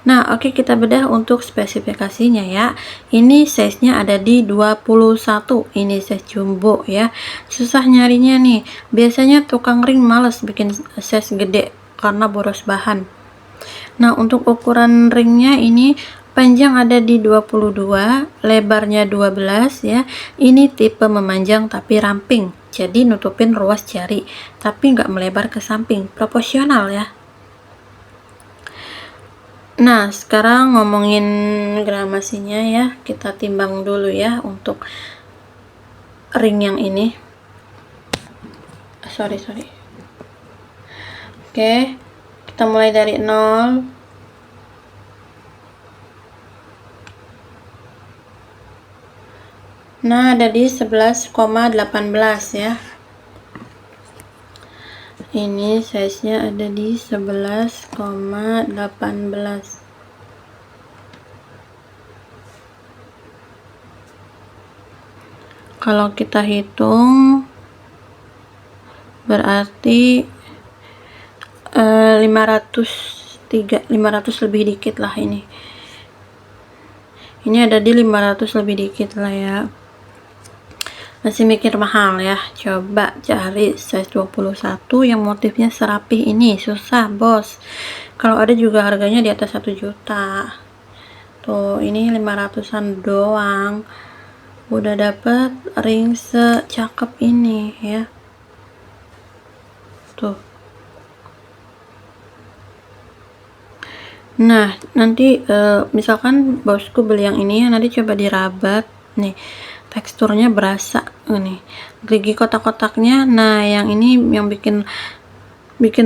Nah, oke, kita bedah untuk spesifikasinya ya. Ini size-nya ada di 21. Ini size jumbo ya. Susah nyarinya nih. Biasanya tukang ring males bikin size gede karena boros bahan. Nah, untuk ukuran ringnya ini panjang ada di 22, lebarnya 12 ya. Ini tipe memanjang tapi ramping. Jadi nutupin ruas jari, tapi nggak melebar ke samping. Proporsional ya. Nah, sekarang ngomongin gramasinya ya, kita timbang dulu ya untuk ring yang ini. Sorry. Oke, kita mulai dari 0. Nah, ada di 11,18 ya. Ini size-nya ada di 11,18. Kalau kita hitung berarti 500 lebih dikit lah ini. Ini ada di 500 lebih dikit lah ya. Masih mikir mahal ya. Coba cari size 21 yang motifnya serapih ini. Susah bos. Kalau ada juga harganya di atas 1 juta. Tuh ini 500an doang udah dapet ring secakep ini ya. Tuh. Nah nanti misalkan bosku beli yang ini ya, nanti coba dirabat nih, teksturnya berasa nih, gigi kotak-kotaknya. Nah yang ini yang bikin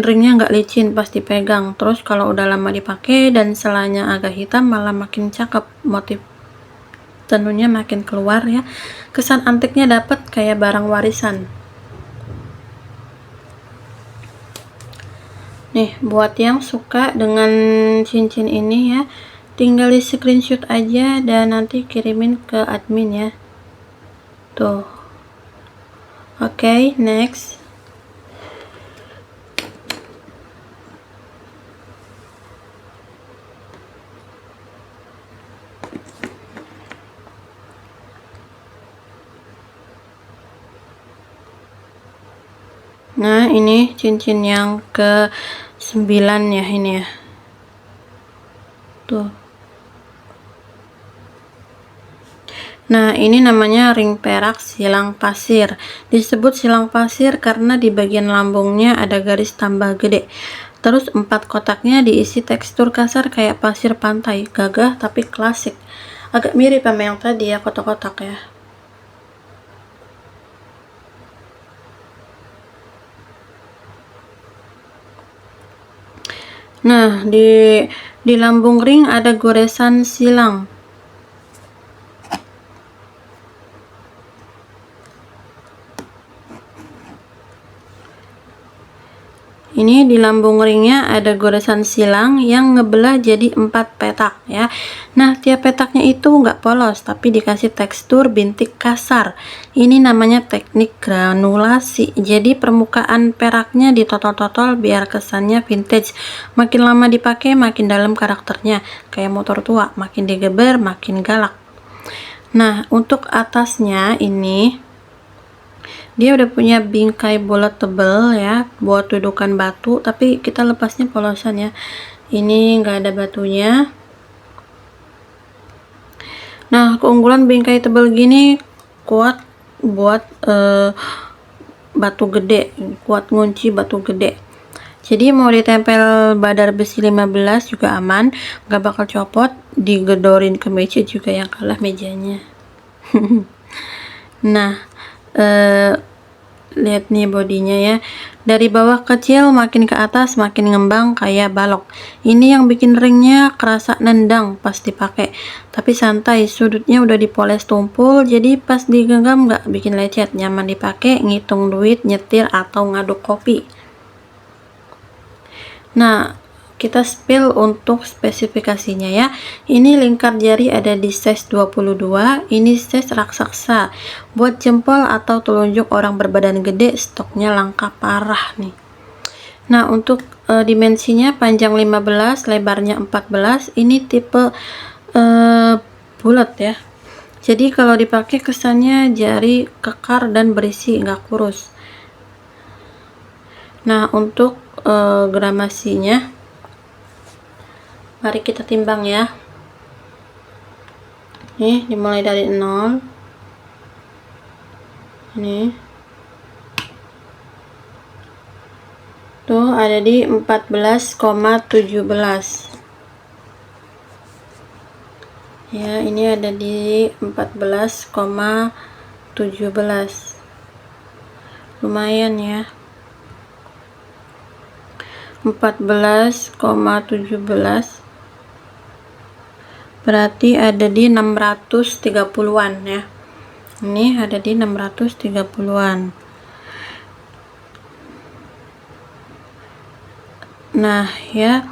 ringnya nggak licin pas dipegang. Terus kalau udah lama dipakai dan selanya agak hitam malah makin cakep, motif tenunnya makin keluar ya, kesan antiknya dapat kayak barang warisan. Nih buat yang suka dengan cincin ini ya, tinggal di screenshot aja dan nanti kirimin ke admin ya. Tuh. Oke, next. Nah ini cincin yang ke 9 ya ini ya. Tuh. Nah ini namanya ring perak silang pasir. Disebut silang pasir karena di bagian lambungnya ada garis tambah gede. Terus 4 kotaknya diisi tekstur kasar kayak pasir pantai, gagah tapi klasik. Agak mirip sama yang tadi ya, kotak-kotak ya. Nah, di lambung ring ada goresan silang. Ini di lambung ringnya ada goresan silang yang ngebelah jadi 4 petak ya. Nah, tiap petaknya itu nggak polos tapi dikasih tekstur bintik kasar. Ini namanya teknik granulasi. Jadi permukaan peraknya ditotol-totol biar kesannya vintage. Makin lama dipakai makin dalam karakternya. Kayak motor tua, makin digeber makin galak. Nah, untuk atasnya ini dia udah punya bingkai bulat tebel ya buat dudukan batu, tapi kita lepasnya polosan ya. Ini nggak ada batunya. Nah keunggulan bingkai tebel gini kuat buat batu gede, kuat ngunci batu gede. Jadi mau ditempel badar besi 15 juga aman, nggak bakal copot. Digedorin ke meja juga yang kalah mejanya. Nah lihat nih bodinya ya, dari bawah kecil makin ke atas makin ngembang kayak balok. Ini yang bikin ringnya kerasa nendang pas dipakai, tapi santai, sudutnya udah dipoles tumpul jadi pas digenggam nggak bikin lecet, nyaman dipakai ngitung duit, nyetir atau ngaduk kopi. Nah kita spill untuk spesifikasinya ya. Ini lingkar jari ada di size 22, ini size raksasa. Buat jempol atau telunjuk orang berbadan gede, stoknya langka parah nih. Nah untuk dimensinya panjang 15, lebarnya 14. Ini tipe bulat ya. Jadi kalau dipakai kesannya jari kekar dan berisi, nggak kurus. Nah untuk gramasinya mari kita timbang ya. Nih dimulai dari 0. Ini tuh ada di 14,17 ya. Ini ada di 14,17, lumayan ya. 14,17 berarti ada di 630-an ya. Ini ada di 630-an. Nah ya,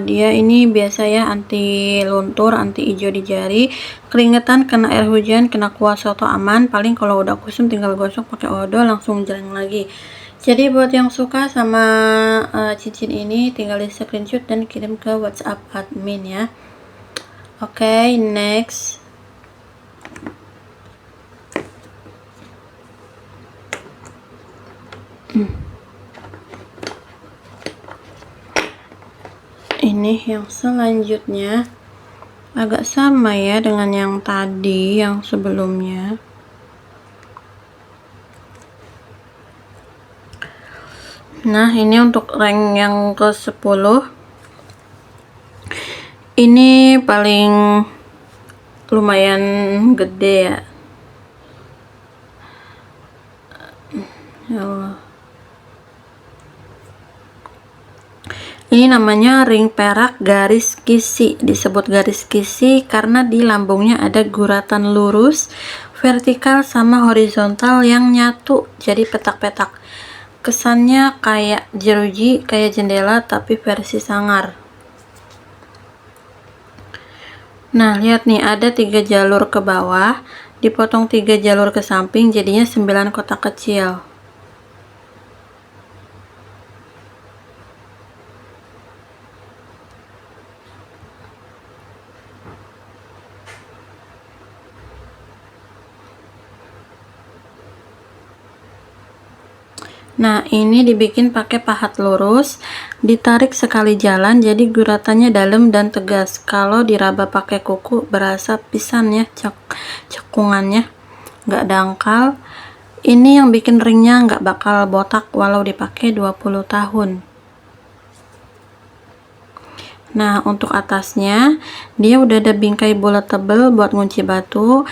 dia ini biasa ya, anti luntur, anti hijau di jari, keringetan kena air hujan, kena kuah soto aman. Paling kalau udah kusam tinggal gosok pakai odol langsung jalan lagi. Jadi buat yang suka sama cincin ini tinggal di screenshot dan kirim ke WhatsApp admin ya. Oke, next. Ini yang selanjutnya agak sama ya dengan yang tadi, yang sebelumnya. Nah, ini untuk rank yang ke-10. Ini paling lumayan gede ya. Ya Allah. Ini namanya ring perak garis kisi. Disebut garis kisi karena di lambungnya ada guratan lurus, vertikal sama horizontal yang nyatu jadi petak-petak. Kesannya kayak jeruji, kayak jendela tapi versi sangar. Nah, lihat nih, ada 3 jalur ke bawah, dipotong 3 jalur ke samping, jadinya 9 kotak kecil. Nah, ini dibikin pakai pahat lurus, ditarik sekali jalan jadi guratannya dalam dan tegas. Kalau diraba pakai kuku berasa pisan ya cekungannya, nggak dangkal. Ini yang bikin ringnya nggak bakal botak walau dipakai 20 tahun. Nah, untuk atasnya dia udah ada bingkai bulat tebel buat ngunci batu.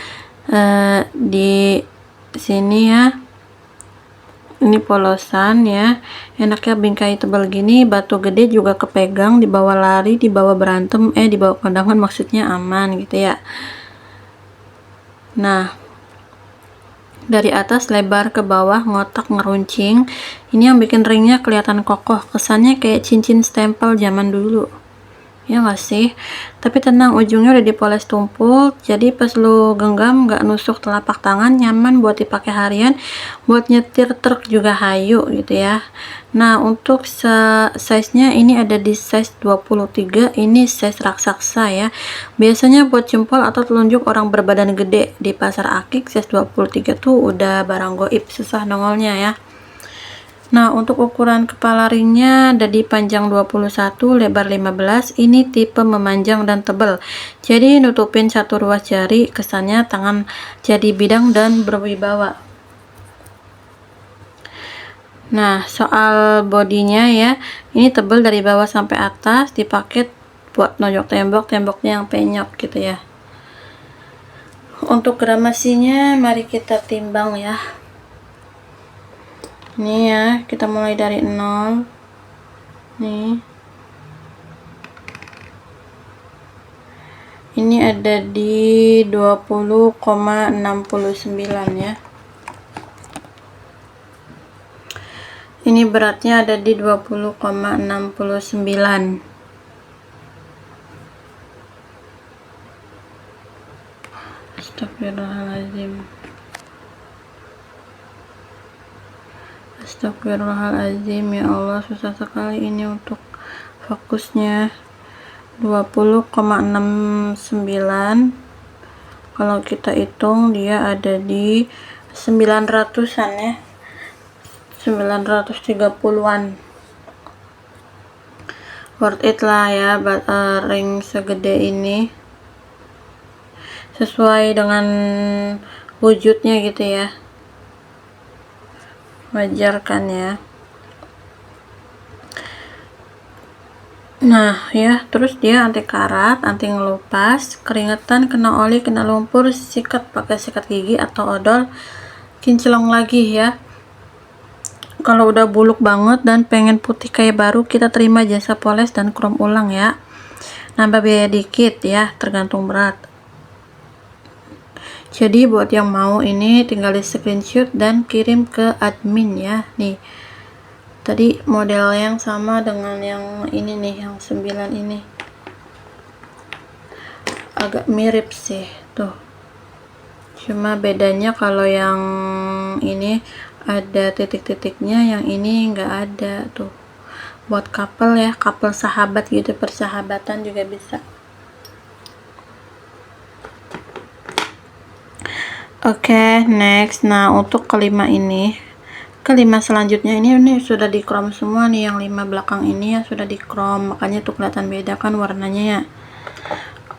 Di sini ya, ini polosan ya, enaknya bingkai tebal gini, batu gede juga kepegang, dibawa lari, dibawa berantem, dibawa kondangan maksudnya aman gitu ya. Nah, dari atas lebar ke bawah ngotak ngeruncing. Ini yang bikin ringnya kelihatan kokoh, kesannya kayak cincin stempel zaman dulu. Ya nggak sih? Tapi tenang, ujungnya udah dipoles tumpul, jadi pas lu genggam nggak nusuk telapak tangan, nyaman buat dipakai harian, buat nyetir truk juga hayu gitu ya. Nah, untuk size-nya ini ada di size 23, ini size raksasa ya. Biasanya buat jempol atau telunjuk orang berbadan gede. Di pasar akik size 23 tuh udah barang goib, susah nongolnya ya. Nah, untuk ukuran kepala ringnya ada di panjang 21, lebar 15. Ini tipe memanjang dan tebal. Jadi nutupin satu ruas jari, kesannya tangan jadi bidang dan berwibawa. Nah, soal bodinya ya, ini tebal dari bawah sampai atas, dipakai buat nojok tembok, temboknya yang penyok gitu ya. Untuk gramasinya mari kita timbang ya. Ini ya, kita mulai dari 0. Nih. Ini ada di 20,69 ya. Ini beratnya ada di 20,69. Astagfirullahaladzim. Astagfirullahaladzim, ya Allah, susah sekali ini untuk fokusnya. 20,69. Kalau kita hitung dia ada di 900-an ya, 930-an. Worth it lah ya, ring segede ini, sesuai dengan wujudnya gitu ya, wajar kan ya. Nah ya, terus dia anti karat, anti ngelupas, keringetan, kena oli, kena lumpur, sikat pakai sikat gigi atau odol, kinclong lagi ya. Kalau udah buluk banget dan pengen putih kayak baru, kita terima jasa poles dan chrome ulang ya. Nambah biaya dikit ya, tergantung berat. Jadi buat yang mau ini tinggal di screenshot dan kirim ke admin ya. Nih, tadi model yang sama dengan yang ini nih, yang 9 ini. Agak mirip sih tuh, cuma bedanya kalau yang ini ada titik-titiknya, yang ini enggak ada tuh. Buat couple ya, couple sahabat gitu, persahabatan juga bisa. Oke, next. Nah, untuk kelima selanjutnya ini sudah di chrome semua nih, yang 5 belakang ini ya sudah di chrome, makanya tuh kelihatan beda kan warnanya ya,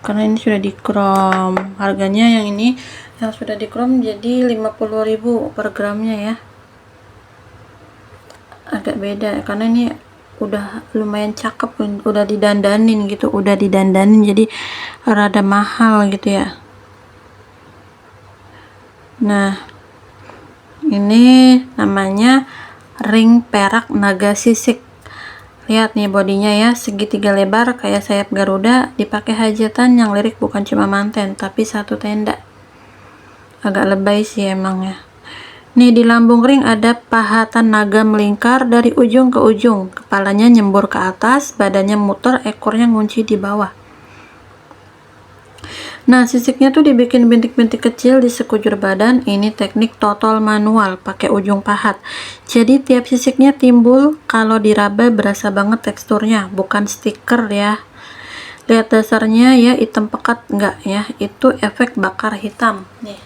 karena ini sudah di chrome. Harganya yang ini yang sudah di chrome jadi 50.000 per gramnya ya, agak beda karena ini udah lumayan cakep, udah didandanin gitu, jadi rada mahal gitu ya. Nah, ini namanya ring perak naga sisik. Lihat nih bodinya ya, segitiga lebar kayak sayap Garuda, dipakai hajatan yang lirik bukan cuma manten tapi satu tenda. Agak lebay sih emang ya. Nih di lambung ring ada pahatan naga melingkar dari ujung ke ujung, kepalanya nyembur ke atas, badannya muter, ekornya ngunci di bawah. Nah, sisiknya tuh dibikin bintik-bintik kecil di sekujur badan. Ini teknik totol manual pakai ujung pahat. Jadi tiap sisiknya timbul, kalau diraba berasa banget teksturnya, bukan stiker ya. Lihat dasarnya ya, hitam pekat enggak ya, itu efek bakar hitam nih.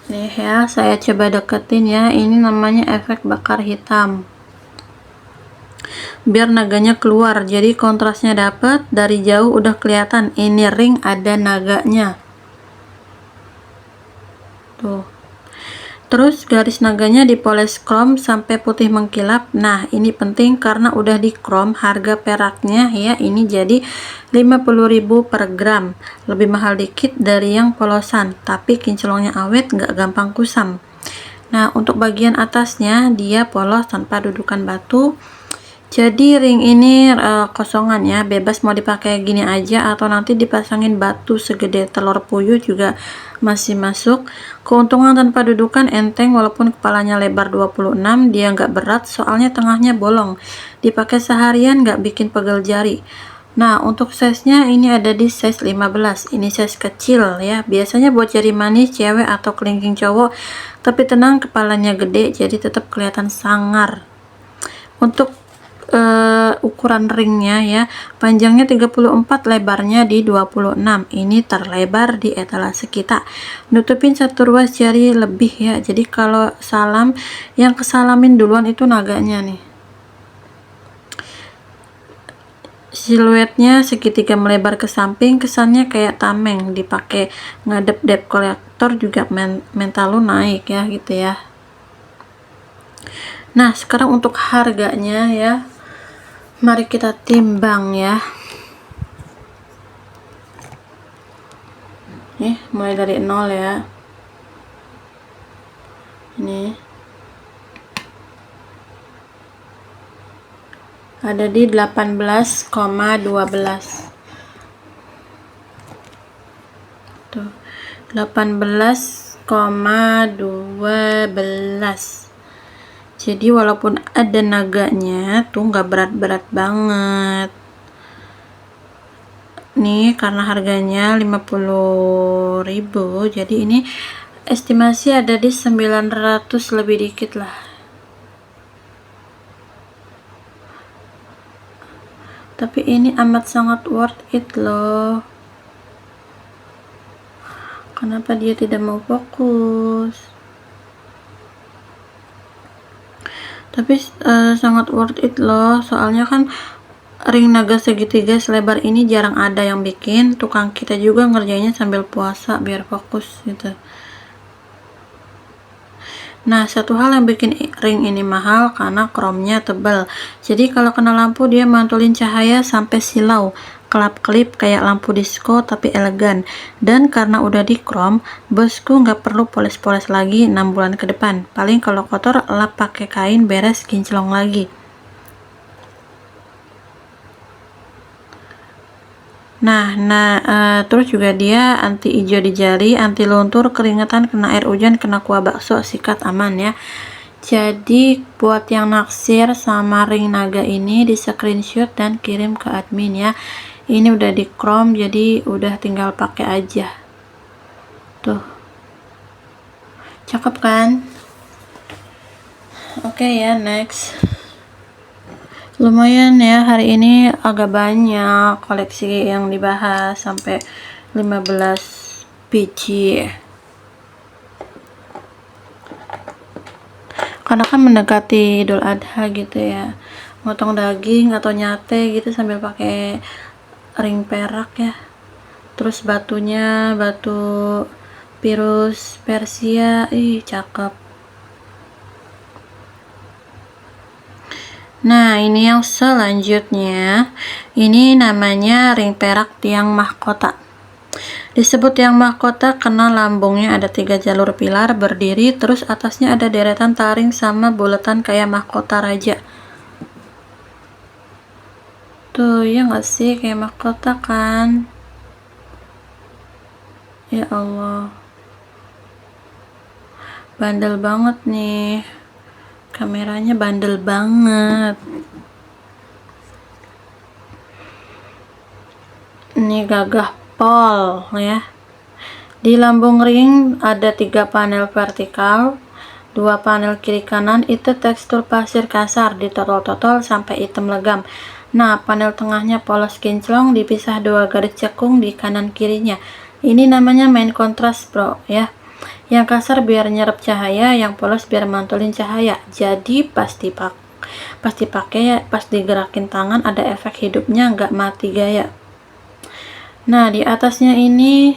Nih ya, saya coba deketin ya, ini namanya efek bakar hitam. Biar naganya keluar, jadi kontrasnya dapat, dari jauh udah kelihatan ini ring ada naganya. Tuh. Terus garis naganya dipoles chrome sampai putih mengkilap. Nah, ini penting karena udah di chrome, harga peraknya ya ini jadi 50.000 per gram. Lebih mahal dikit dari yang polosan, tapi kinclongnya awet, nggak gampang kusam. Nah, untuk bagian atasnya dia polos tanpa dudukan batu. Jadi ring ini kosongan ya, bebas mau dipakai gini aja atau nanti dipasangin batu segede telur puyuh juga masih masuk. Keuntungan tanpa dudukan enteng, walaupun kepalanya lebar 26, dia nggak berat soalnya tengahnya bolong. Dipakai seharian nggak bikin pegel jari. Nah, untuk size-nya ini ada di size 15. Ini size kecil ya, biasanya buat jari manis cewek atau kelingking cowok. Tapi tenang, kepalanya gede jadi tetap kelihatan sangar. Untuk ukuran ringnya ya, panjangnya 34, lebarnya di 26. Ini terlebar di etalase kita, nutupin satu ruas jari lebih ya. Jadi kalau salam, yang kesalamin duluan itu naganya nih. Siluetnya segitiga melebar ke samping, kesannya kayak tameng, dipakai ngadep debt collector juga mental lu naik ya gitu ya. Nah, sekarang untuk harganya ya, mari kita timbang ya. Nih, mulai dari 0 ya. Ini ada di 18,12. Tuh, 18,12. Jadi walaupun ada naganya tuh nggak berat-berat banget nih, karena harganya 50.000, jadi ini estimasi ada di 900 lebih dikit lah. Tapi ini amat sangat worth it loh. Kenapa dia tidak mau fokus? Tapi sangat worth it loh, soalnya kan ring naga segitiga selebar ini jarang ada yang bikin. Tukang kita juga ngerjainnya sambil puasa biar fokus gitu. Nah, satu hal yang bikin ring ini mahal karena chrome-nya tebal. Jadi kalau kena lampu dia mantulin cahaya sampai silau, kelap-kelip kayak lampu disco tapi elegan. Dan karena udah di chrome, bosku nggak perlu poles-poles lagi 6 bulan ke depan. Paling kalau kotor lap pakai kain, beres, kinclong lagi. Terus juga dia anti hijau di jari, anti luntur, keringetan, kena air hujan, kena kuah bakso, sikat, aman ya. Jadi buat yang naksir sama ring naga ini di screenshot dan kirim ke admin ya. Ini udah di chrome, jadi udah tinggal pakai aja. Tuh. Cakep kan? Oke ya, next. Lumayan ya, hari ini agak banyak koleksi yang dibahas, sampai 15 biji. Karena kan mendekati Idul Adha gitu ya, motong daging atau nyate gitu sambil pakai ring perak ya. Terus batunya batu virus Persia, cakep. Nah, ini yang selanjutnya, ini namanya ring perak tiang mahkota. Disebut tiang mahkota karena lambungnya ada 3 jalur pilar berdiri, terus atasnya ada deretan taring sama bulatan kayak mahkota raja. Tuh, ya nggak sih, kayak mahkota kan? Ya Allah, bandel banget nih, kameranya bandel banget. Ini gagah pol ya. Di lambung ring ada 3 panel vertikal, 2 panel kiri kanan itu tekstur pasir kasar ditotol-totol sampai hitam legam. Nah, panel tengahnya polos kinclong dipisah 2 garis cekung di kanan kirinya. Ini namanya main kontras bro ya. Yang kasar biar nyerap cahaya, yang polos biar mantulin cahaya. Jadi pas dipakai, pas digerakin tangan ada efek hidupnya, nggak mati gaya. Nah, di atasnya ini,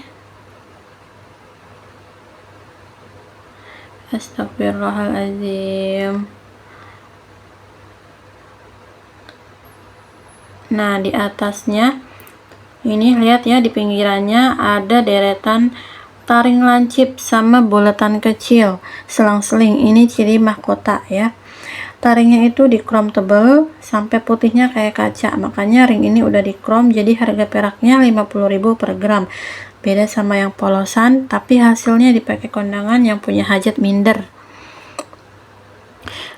astagfirullahaladzim. Nah, di atasnya ini lihat ya, di pinggirannya ada deretan taring lancip sama bulatan kecil selang-seling. Ini ciri mahkota ya. Taringnya itu di chrome tebel sampai putihnya kayak kaca, makanya ring ini udah di chrome, jadi harga peraknya 50.000 per gram. Beda sama yang polosan, tapi hasilnya dipakai kondangan yang punya hajat minder.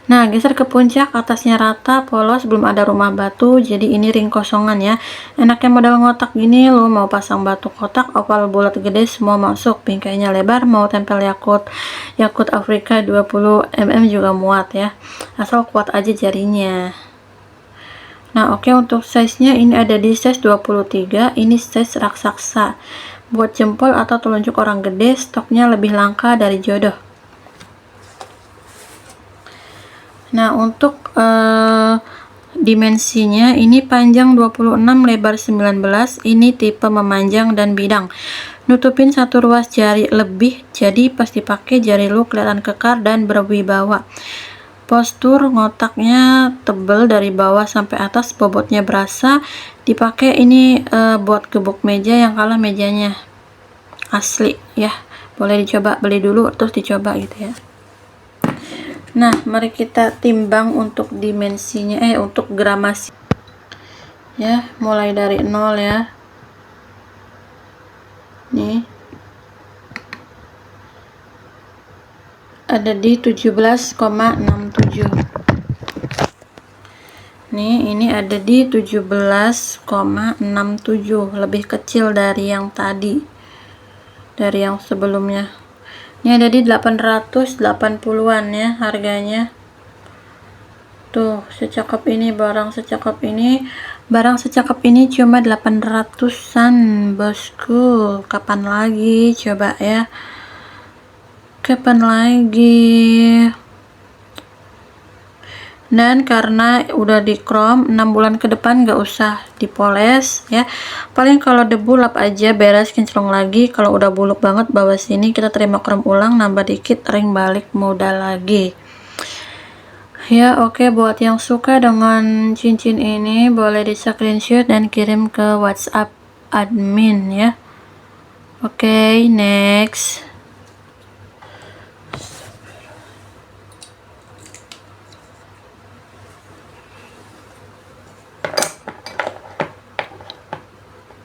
Nah, geser ke puncak, atasnya rata, polos, belum ada rumah batu, jadi ini ring kosongan ya. Enaknya modal ngotak gini, lo mau pasang batu kotak, oval, bulat, gede, semua masuk. Bingkainya lebar, mau tempel Yakut Afrika 20 mm juga muat ya. Asal kuat aja jarinya. Nah, oke, untuk size-nya ini ada di size 23, ini size raksasa. Buat jempol atau telunjuk orang gede, stoknya lebih langka dari jodoh. Nah, untuk dimensinya ini panjang 26, lebar 19, ini tipe memanjang dan bidang. Nutupin 1 ruas jari lebih, jadi pas dipakai jari lu kelihatan kekar dan berwibawa. Postur ngotaknya tebel dari bawah sampai atas, bobotnya berasa. Dipakai ini buat gebuk meja, yang kalah mejanya asli ya. Boleh dicoba, beli dulu terus dicoba gitu ya. Nah, mari kita timbang untuk dimensinya, untuk gramasi ya, mulai dari 0 ya. Nih ada di 17,67. nih, ini ada di 17,67, lebih kecil dari yang tadi, dari yang sebelumnya. Ini ada di 880-an ya harganya. Tuh, secakep ini, barang secakep ini cuma 800-an bosku. Kapan lagi coba ya, kapan lagi. Dan karena udah di chrome, 6 bulan ke depan gak usah dipoles ya. Paling kalau debu lap aja, beres, kinclong lagi. Kalau udah buluk banget bawah sini kita terima chrome ulang, nambah dikit, ring balik mudah lagi ya. Oke, buat yang suka dengan cincin ini boleh di screenshot dan kirim ke WhatsApp admin ya. Oke, next.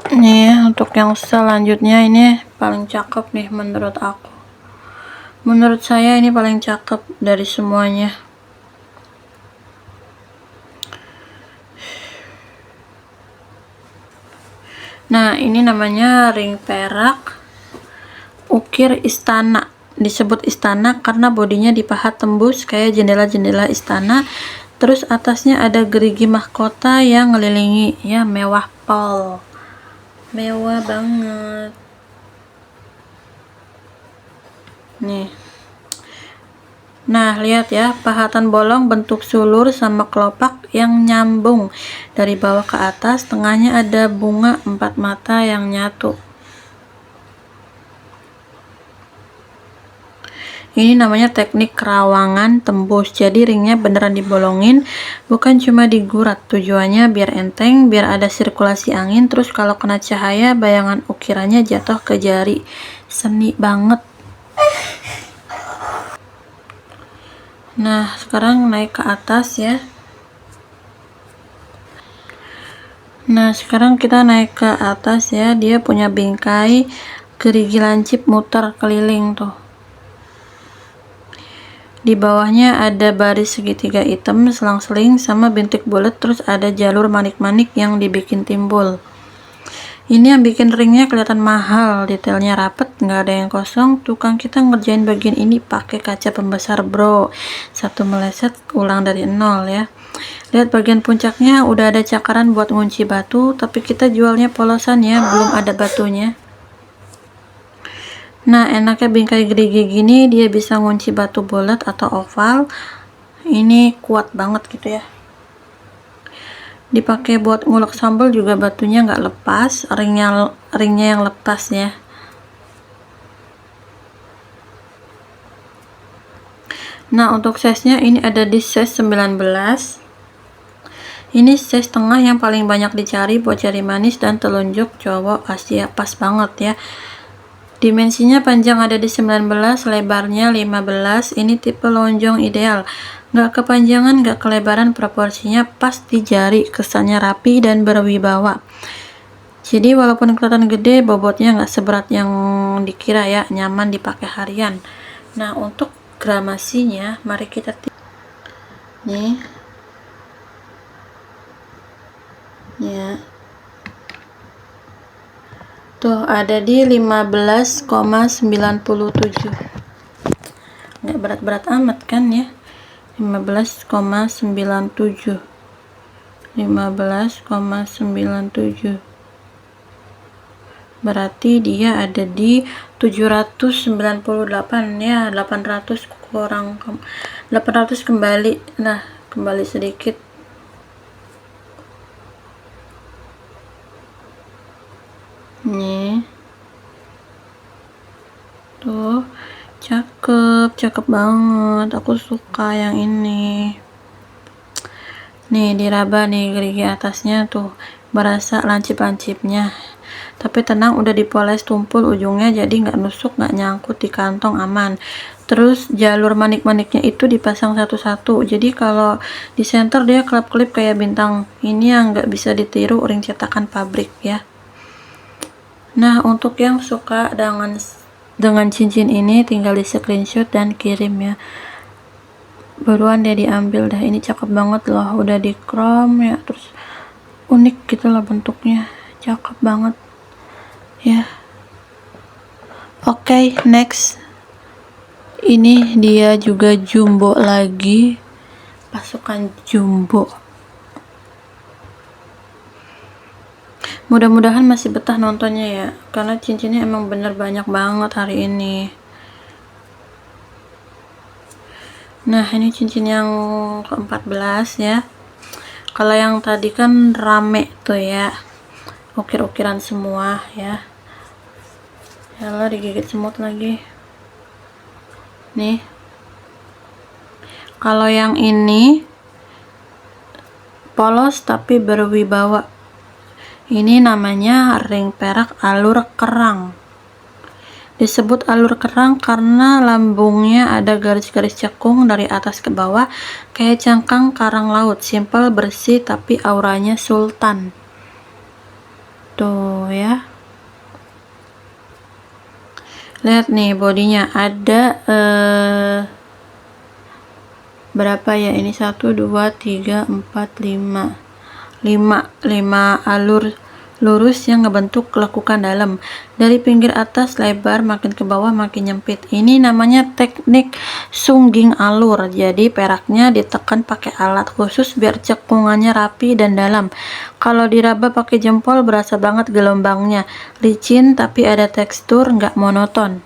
Nih untuk yang selanjutnya ini paling cakep nih menurut aku. Menurut saya ini paling cakep dari semuanya. Nah, ini namanya ring perak ukir istana. Disebut istana karena bodinya dipahat tembus kayak jendela-jendela istana. Terus atasnya ada gerigi mahkota yang ngelilingi, ya, mewah pol. Mewah banget. Nih. Nah, lihat ya, pahatan bolong bentuk sulur sama kelopak yang nyambung dari bawah ke atas. Tengahnya ada bunga 4 mata yang nyatu. Ini namanya teknik kerawangan tembus. Jadi ringnya beneran dibolongin, bukan cuma digurat. Tujuannya biar enteng, biar ada sirkulasi angin. Terus kalau kena cahaya, bayangan ukirannya jatuh ke jari. Seni banget. Nah, sekarang naik ke atas ya. Nah, sekarang kita naik ke atas ya. Dia punya bingkai gerigi lancip muter keliling tuh. Di bawahnya ada baris segitiga hitam selang-seling sama bintik bulat, terus ada jalur manik-manik yang dibikin timbul. Ini yang bikin ringnya kelihatan mahal, detailnya rapet, nggak ada yang kosong. Tukang kita ngerjain bagian ini pakai kaca pembesar bro, satu meleset ulang dari nol ya. Lihat bagian puncaknya udah ada cakaran buat ngunci batu, tapi kita jualnya polosan ya, belum ada batunya. Nah, enaknya bingkai gerigi gini, dia bisa ngunci batu bulat atau oval. Ini kuat banget gitu ya. Dipakai buat ngulek sambal juga, batunya nggak lepas, ringnya yang lepas ya. Nah, untuk size-nya ini ada di size 19. Ini size tengah yang paling banyak dicari buat jari manis dan telunjuk cowok Asia, pas banget ya. Dimensinya panjang ada di 19, lebarnya 15. Ini tipe lonjong ideal, nggak kepanjangan, nggak kelebaran, proporsinya pas di jari, kesannya rapi dan berwibawa. Jadi walaupun kelihatan gede, bobotnya nggak seberat yang dikira ya, nyaman dipakai harian. Nah, untuk gramasinya mari kita nih ya, tuh ada di 15,97. nggak berat-berat amat kan ya. 15,97 berarti dia ada di 798 ya. 800 kurang 800 kembali, nah kembali sedikit. Nih tuh, cakep banget, aku suka yang ini. Nih diraba nih gerigi atasnya tuh, berasa lancip-lancipnya. Tapi tenang, udah dipoles tumpul ujungnya, jadi nggak nusuk, nggak nyangkut di kantong, aman. Terus jalur manik-maniknya itu dipasang satu-satu, jadi kalau di center dia kelap-kelip kayak bintang. Ini yang nggak bisa ditiru, ring cetakan pabrik ya. Nah, untuk yang suka dengan cincin ini tinggal di screenshot dan kirim ya. Buruan deh diambil dah, ini cakep banget loh, udah di chrome ya, terus unik gitu loh bentuknya, cakep banget ya. Oke, next. Ini dia juga jumbo lagi, pasukan jumbo. Mudah-mudahan masih betah nontonnya ya, karena cincinnya emang bener banyak banget hari ini. Nah, ini cincin yang ke-14 ya. Kalau yang tadi kan rame tuh ya, ukir-ukiran semua ya. Yalah, digigit semut lagi. Nih, kalau yang ini polos tapi berwibawa. Ini namanya ring perak alur kerang. Disebut alur kerang karena lambungnya ada garis-garis cekung dari atas ke bawah kayak cangkang karang laut. Simple, bersih, tapi auranya sultan. Tuh ya. Lihat nih bodinya ada berapa ya ini, 1 2 3 4 5 alur lurus yang ngebentuk lekukan dalam. Dari pinggir atas lebar, makin ke bawah makin nyempit. Ini namanya teknik sungging alur. Jadi peraknya ditekan pakai alat khusus biar cekungannya rapi dan dalam. Kalau diraba pakai jempol berasa banget gelombangnya, licin tapi ada tekstur, nggak monoton.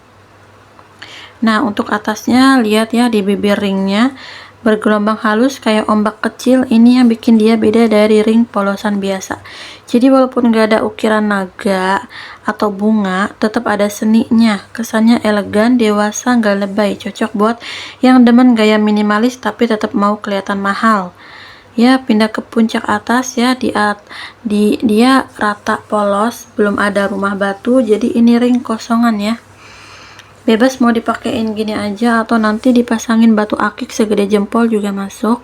Nah, untuk atasnya lihat ya, di bibir ringnya bergelombang halus kayak ombak kecil. Ini yang bikin dia beda dari ring polosan biasa. Jadi walaupun nggak ada ukiran naga atau bunga, tetap ada seninya. Kesannya elegan, dewasa, nggak lebay. Cocok buat yang demen gaya minimalis tapi tetap mau kelihatan mahal. Ya, pindah ke puncak atas ya, dia rata polos, belum ada rumah batu, jadi ini ring kosongan ya. Bebas mau dipakein gini aja atau nanti dipasangin batu akik segede jempol juga masuk.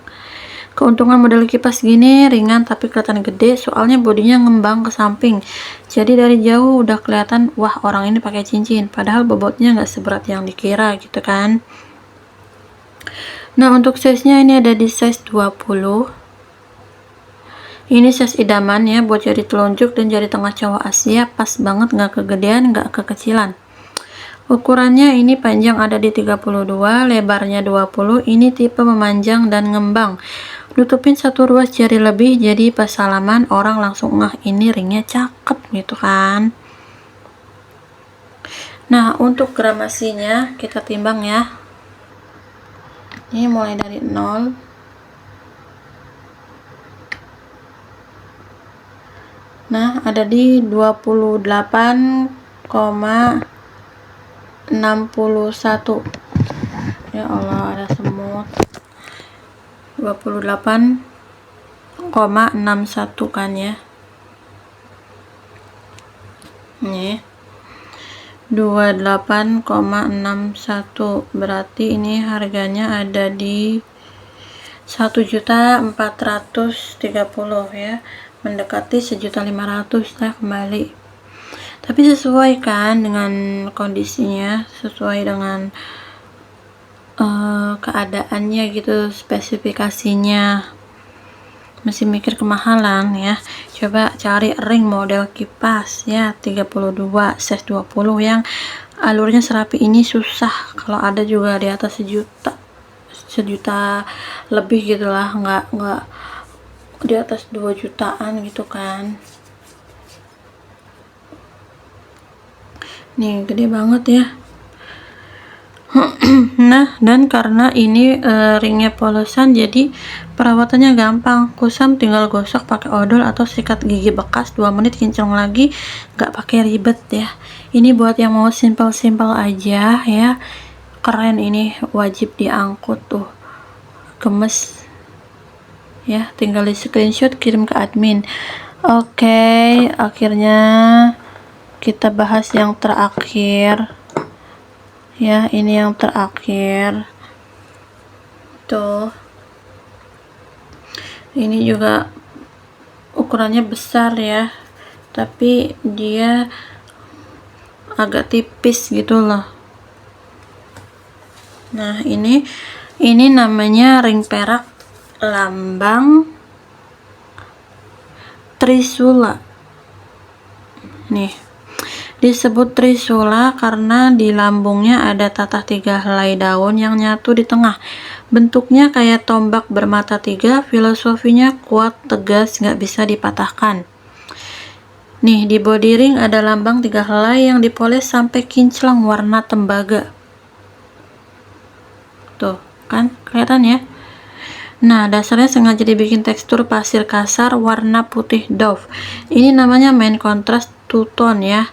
Keuntungan model kipas gini ringan tapi kelihatan gede, soalnya bodinya ngembang ke samping. Jadi dari jauh udah kelihatan, wah orang ini pakai cincin, padahal bobotnya nggak seberat yang dikira gitu kan. Nah, untuk size-nya ini ada di size 20. Ini size idaman ya buat jari telunjuk dan jari tengah cowok Asia, pas banget, nggak kegedean nggak kekecilan. Ukurannya ini panjang ada di 32, lebarnya 20. Ini tipe memanjang dan ngembang. Nutupin satu ruas jari lebih, jadi pas salaman orang langsung ngeh ini ringnya cakep gitu kan. Nah, untuk gramasinya kita timbang ya. Ini mulai dari 0. Nah, ada di 28,61. Ya Allah, ada semut. 28,61 kan ya. Nih 28,61, berarti ini harganya ada di 1.430 ya, mendekati 1.500.000 lah kembali. Tapi sesuai kan dengan kondisinya, sesuai dengan keadaannya gitu, spesifikasinya. Masih mikir kemahalan ya, coba cari ring model kipas ya 32 size 20 yang alurnya serapi. Ini susah, kalau ada juga di atas sejuta lebih gitulah, nggak di atas 2 jutaan gitu kan. Nih gede banget ya. Nah, dan karena ini ringnya polosan, jadi perawatannya gampang. Kusam tinggal gosok pakai odol atau sikat gigi bekas, 2 menit kinclong lagi, nggak pakai ribet ya. Ini buat yang mau simple-simple aja ya, keren ini, wajib diangkut tuh, gemes ya, tinggal di screenshot kirim ke admin. Oke, akhirnya kita bahas yang terakhir ya, ini yang terakhir tuh. Ini juga ukurannya besar ya, tapi dia agak tipis gitu loh. Nah, ini namanya ring perak lambang Trisula. Nih, disebut Trisula karena di lambungnya ada tatah 3 helai daun yang nyatu di tengah. Bentuknya kayak tombak bermata 3, filosofinya kuat, tegas, nggak bisa dipatahkan. Nih, di body ring ada lambang 3 helai yang dipoles sampai kinclong warna tembaga. Tuh, kan kelihatan ya. Nah, dasarnya sengaja dibikin tekstur pasir kasar warna putih doff. Ini namanya main contrast two tone ya.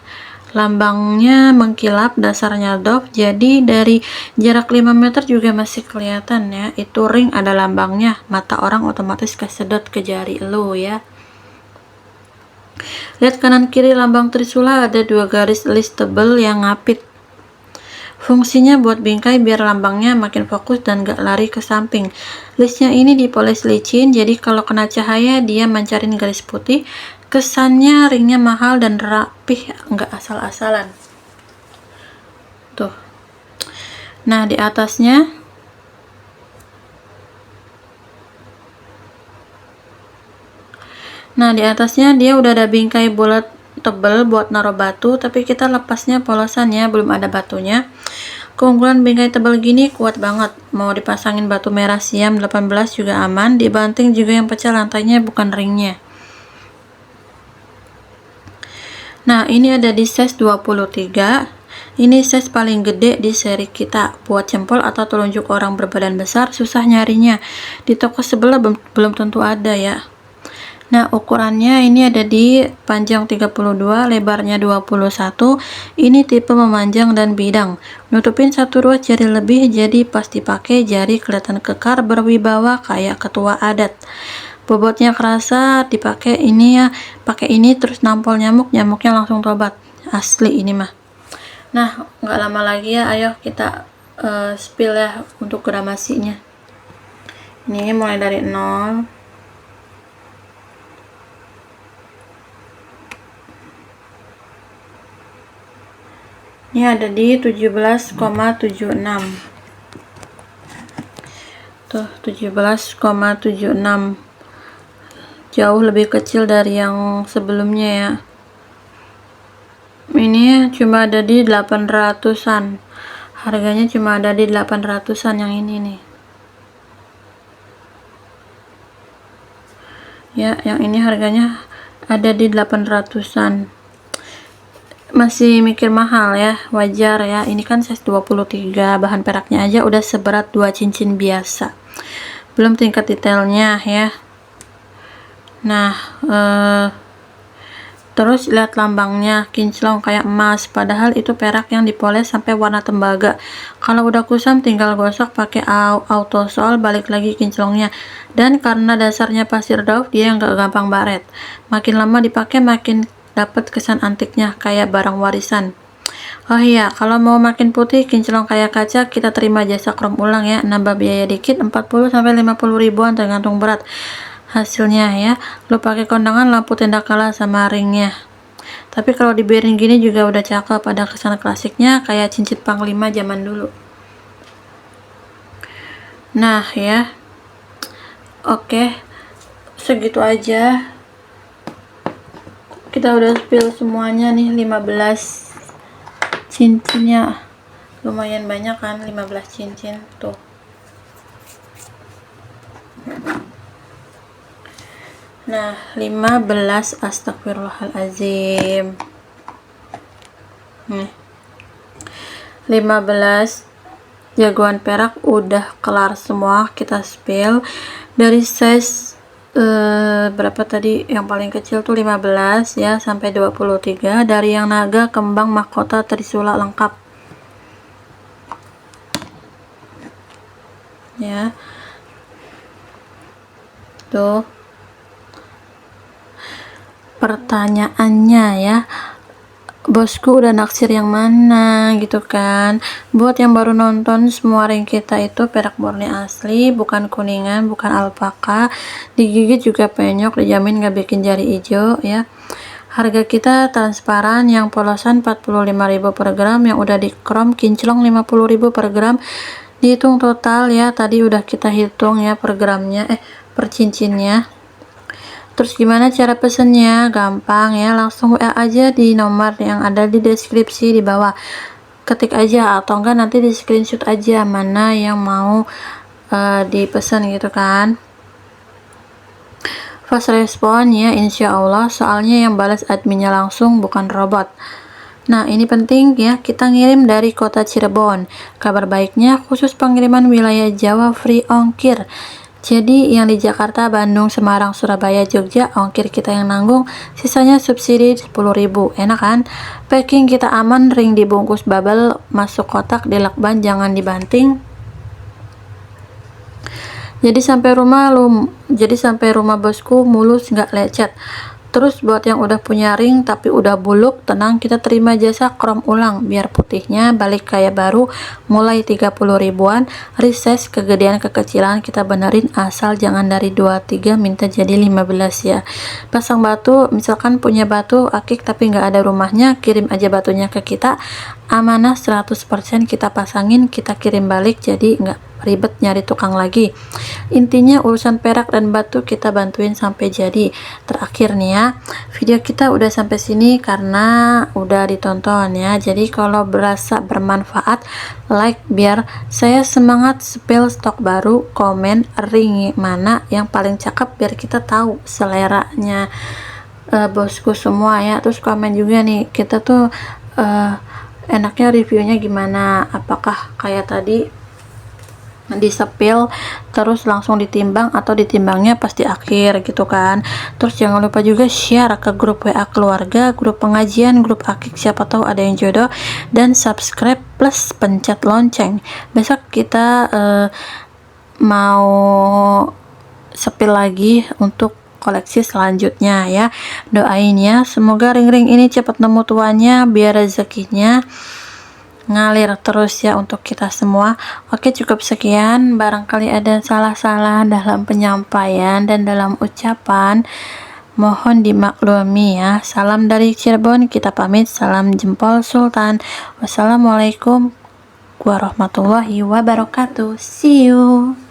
Lambangnya mengkilap, dasarnya doff, jadi dari jarak 5 meter juga masih kelihatan ya. Itu ring ada lambangnya, mata orang otomatis kesedot ke jari lo ya. Lihat kanan kiri lambang Trisula ada 2 garis list tebel yang ngapit. Fungsinya buat bingkai biar lambangnya makin fokus dan gak lari ke samping. Listnya ini dipoles licin, jadi kalau kena cahaya dia mancarin garis putih. Kesannya ringnya mahal dan rapih, nggak asal-asalan. Nah, di atasnya dia udah ada bingkai bulat tebel buat naruh batu, tapi kita lepasnya polosan ya, belum ada batunya. Keunggulan bingkai tebal gini kuat banget, mau dipasangin batu merah siam 18 juga aman, dibanting juga yang pecah lantainya bukan ringnya. Nah, ini ada di size 23. Ini size paling gede di seri kita. Buat jempol atau telunjuk orang berbadan besar susah nyarinya, di toko sebelah belum tentu ada ya. Nah, ukurannya ini ada di panjang 32, lebarnya 21. Ini tipe memanjang dan bidang. Nutupin 1 ruas jari lebih, jadi pas dipakai jari kelihatan kekar berwibawa kayak ketua adat. Bobotnya kerasa, dipakai ini ya, pakai ini terus nampol nyamuknya langsung tobat. Asli ini mah. Nah, nggak lama lagi ya, ayo kita spill ya untuk gramasinya. Ini mulai dari 0. Ini ada di 17,76. Tuh, 17,76. Jauh lebih kecil dari yang sebelumnya ya. Ini cuma ada di 800-an. Harganya cuma ada di 800-an yang ini nih. Ya, yang ini harganya ada di 800-an. Masih mikir mahal ya, wajar ya. Ini kan size 23, bahan peraknya aja udah seberat 2 cincin biasa, belum tingkat detailnya ya. Nah, terus lihat lambangnya kinclong kayak emas, padahal itu perak yang dipoles sampai warna tembaga. Kalau udah kusam tinggal gosok pakai auto sol, balik lagi kinclongnya. Dan karena dasarnya pasir dauf, dia nggak gampang baret. Makin lama dipakai makin dapat kesan antiknya kayak barang warisan. Oh iya, kalau mau makin putih kinclong kayak kaca, kita terima jasa krom ulang ya. Nambah biaya dikit, 40-50 ribuan tergantung berat hasilnya ya. Lo pakai kondangan, lampu tenda kalah sama ringnya. Tapi kalau dibiarin gini juga udah cakep, ada kesan klasiknya kayak cincin panglima zaman dulu. Nah ya, oke, segitu aja. Kita udah spill semuanya nih, 15 cincinnya. Lumayan banyak kan, 15 cincin tuh. Nah, 15, astagfirullahalazim. Nih. 15 jagoan perak udah kelar semua, kita spill dari size berapa tadi, yang paling kecil tuh 15 ya sampai 23, dari yang naga, kembang, mahkota, trisula lengkap ya. Tuh pertanyaannya ya, bosku udah naksir yang mana gitu kan. Buat yang baru nonton, semua ring kita itu perak murni asli, bukan kuningan, bukan alpaka, digigit juga penyok, dijamin gak bikin jari hijau ya. Harga kita transparan, yang polosan 45.000 per gram, yang udah di krom kinclong 50.000 per gram. Dihitung total ya, tadi udah kita hitung ya per gramnya, per cincinnya. Terus gimana cara pesennya? Gampang ya, langsung WA aja di nomor yang ada di deskripsi di bawah. Ketik aja, atau enggak nanti di screenshot aja mana yang mau dipesan gitu kan. Fast respon ya, insya Allah, soalnya yang balas adminnya langsung, bukan robot. Nah, ini penting ya, kita ngirim dari kota Cirebon. Kabar baiknya khusus pengiriman wilayah Jawa free ongkir. Jadi yang di Jakarta, Bandung, Semarang, Surabaya, Jogja, ongkir kita yang nanggung, sisanya subsidi 10.000. Enak kan? Packing kita aman, ring dibungkus bubble, masuk kotak, dilakban, jangan dibanting. Jadi sampai rumah bosku mulus, nggak lecet. Terus buat yang udah punya ring tapi udah buluk, tenang, kita terima jasa krom ulang biar putihnya balik kayak baru. Mulai 30 ribuan, resize kegedean kekecilan kita benerin, asal jangan dari 23 minta jadi 15 ya. Pasang batu, misalkan punya batu akik tapi nggak ada rumahnya, kirim aja batunya ke kita, amanah 100% kita pasangin, kita kirim balik, jadi nggak ribet nyari tukang lagi. Intinya urusan perak dan batu kita bantuin sampai jadi. Terakhir nih ya, video kita udah sampai sini karena udah ditonton ya, jadi kalau berasa bermanfaat, like biar saya semangat spill stok baru, komen ring mana yang paling cakep biar kita tahu seleranya bosku semua ya. Terus komen juga nih, kita tuh enaknya reviewnya gimana, apakah kayak tadi disepil terus langsung ditimbang atau ditimbangnya pas di akhir gitu kan. Terus jangan lupa juga share ke grup WA keluarga, grup pengajian, grup akik, siapa tahu ada yang jodoh, dan subscribe plus pencet lonceng. Besok kita mau sepil lagi untuk koleksi selanjutnya ya. Doain ya, semoga ring-ring ini cepat nemu tuannya biar rezekinya ngalir terus ya untuk kita semua. Oke, cukup sekian. Barangkali ada salah-salah dalam penyampaian dan dalam ucapan, mohon dimaklumi ya. Salam dari Cirebon, kita pamit. Salam jempol Sultan. Wassalamualaikum warahmatullahi wabarakatuh. See you.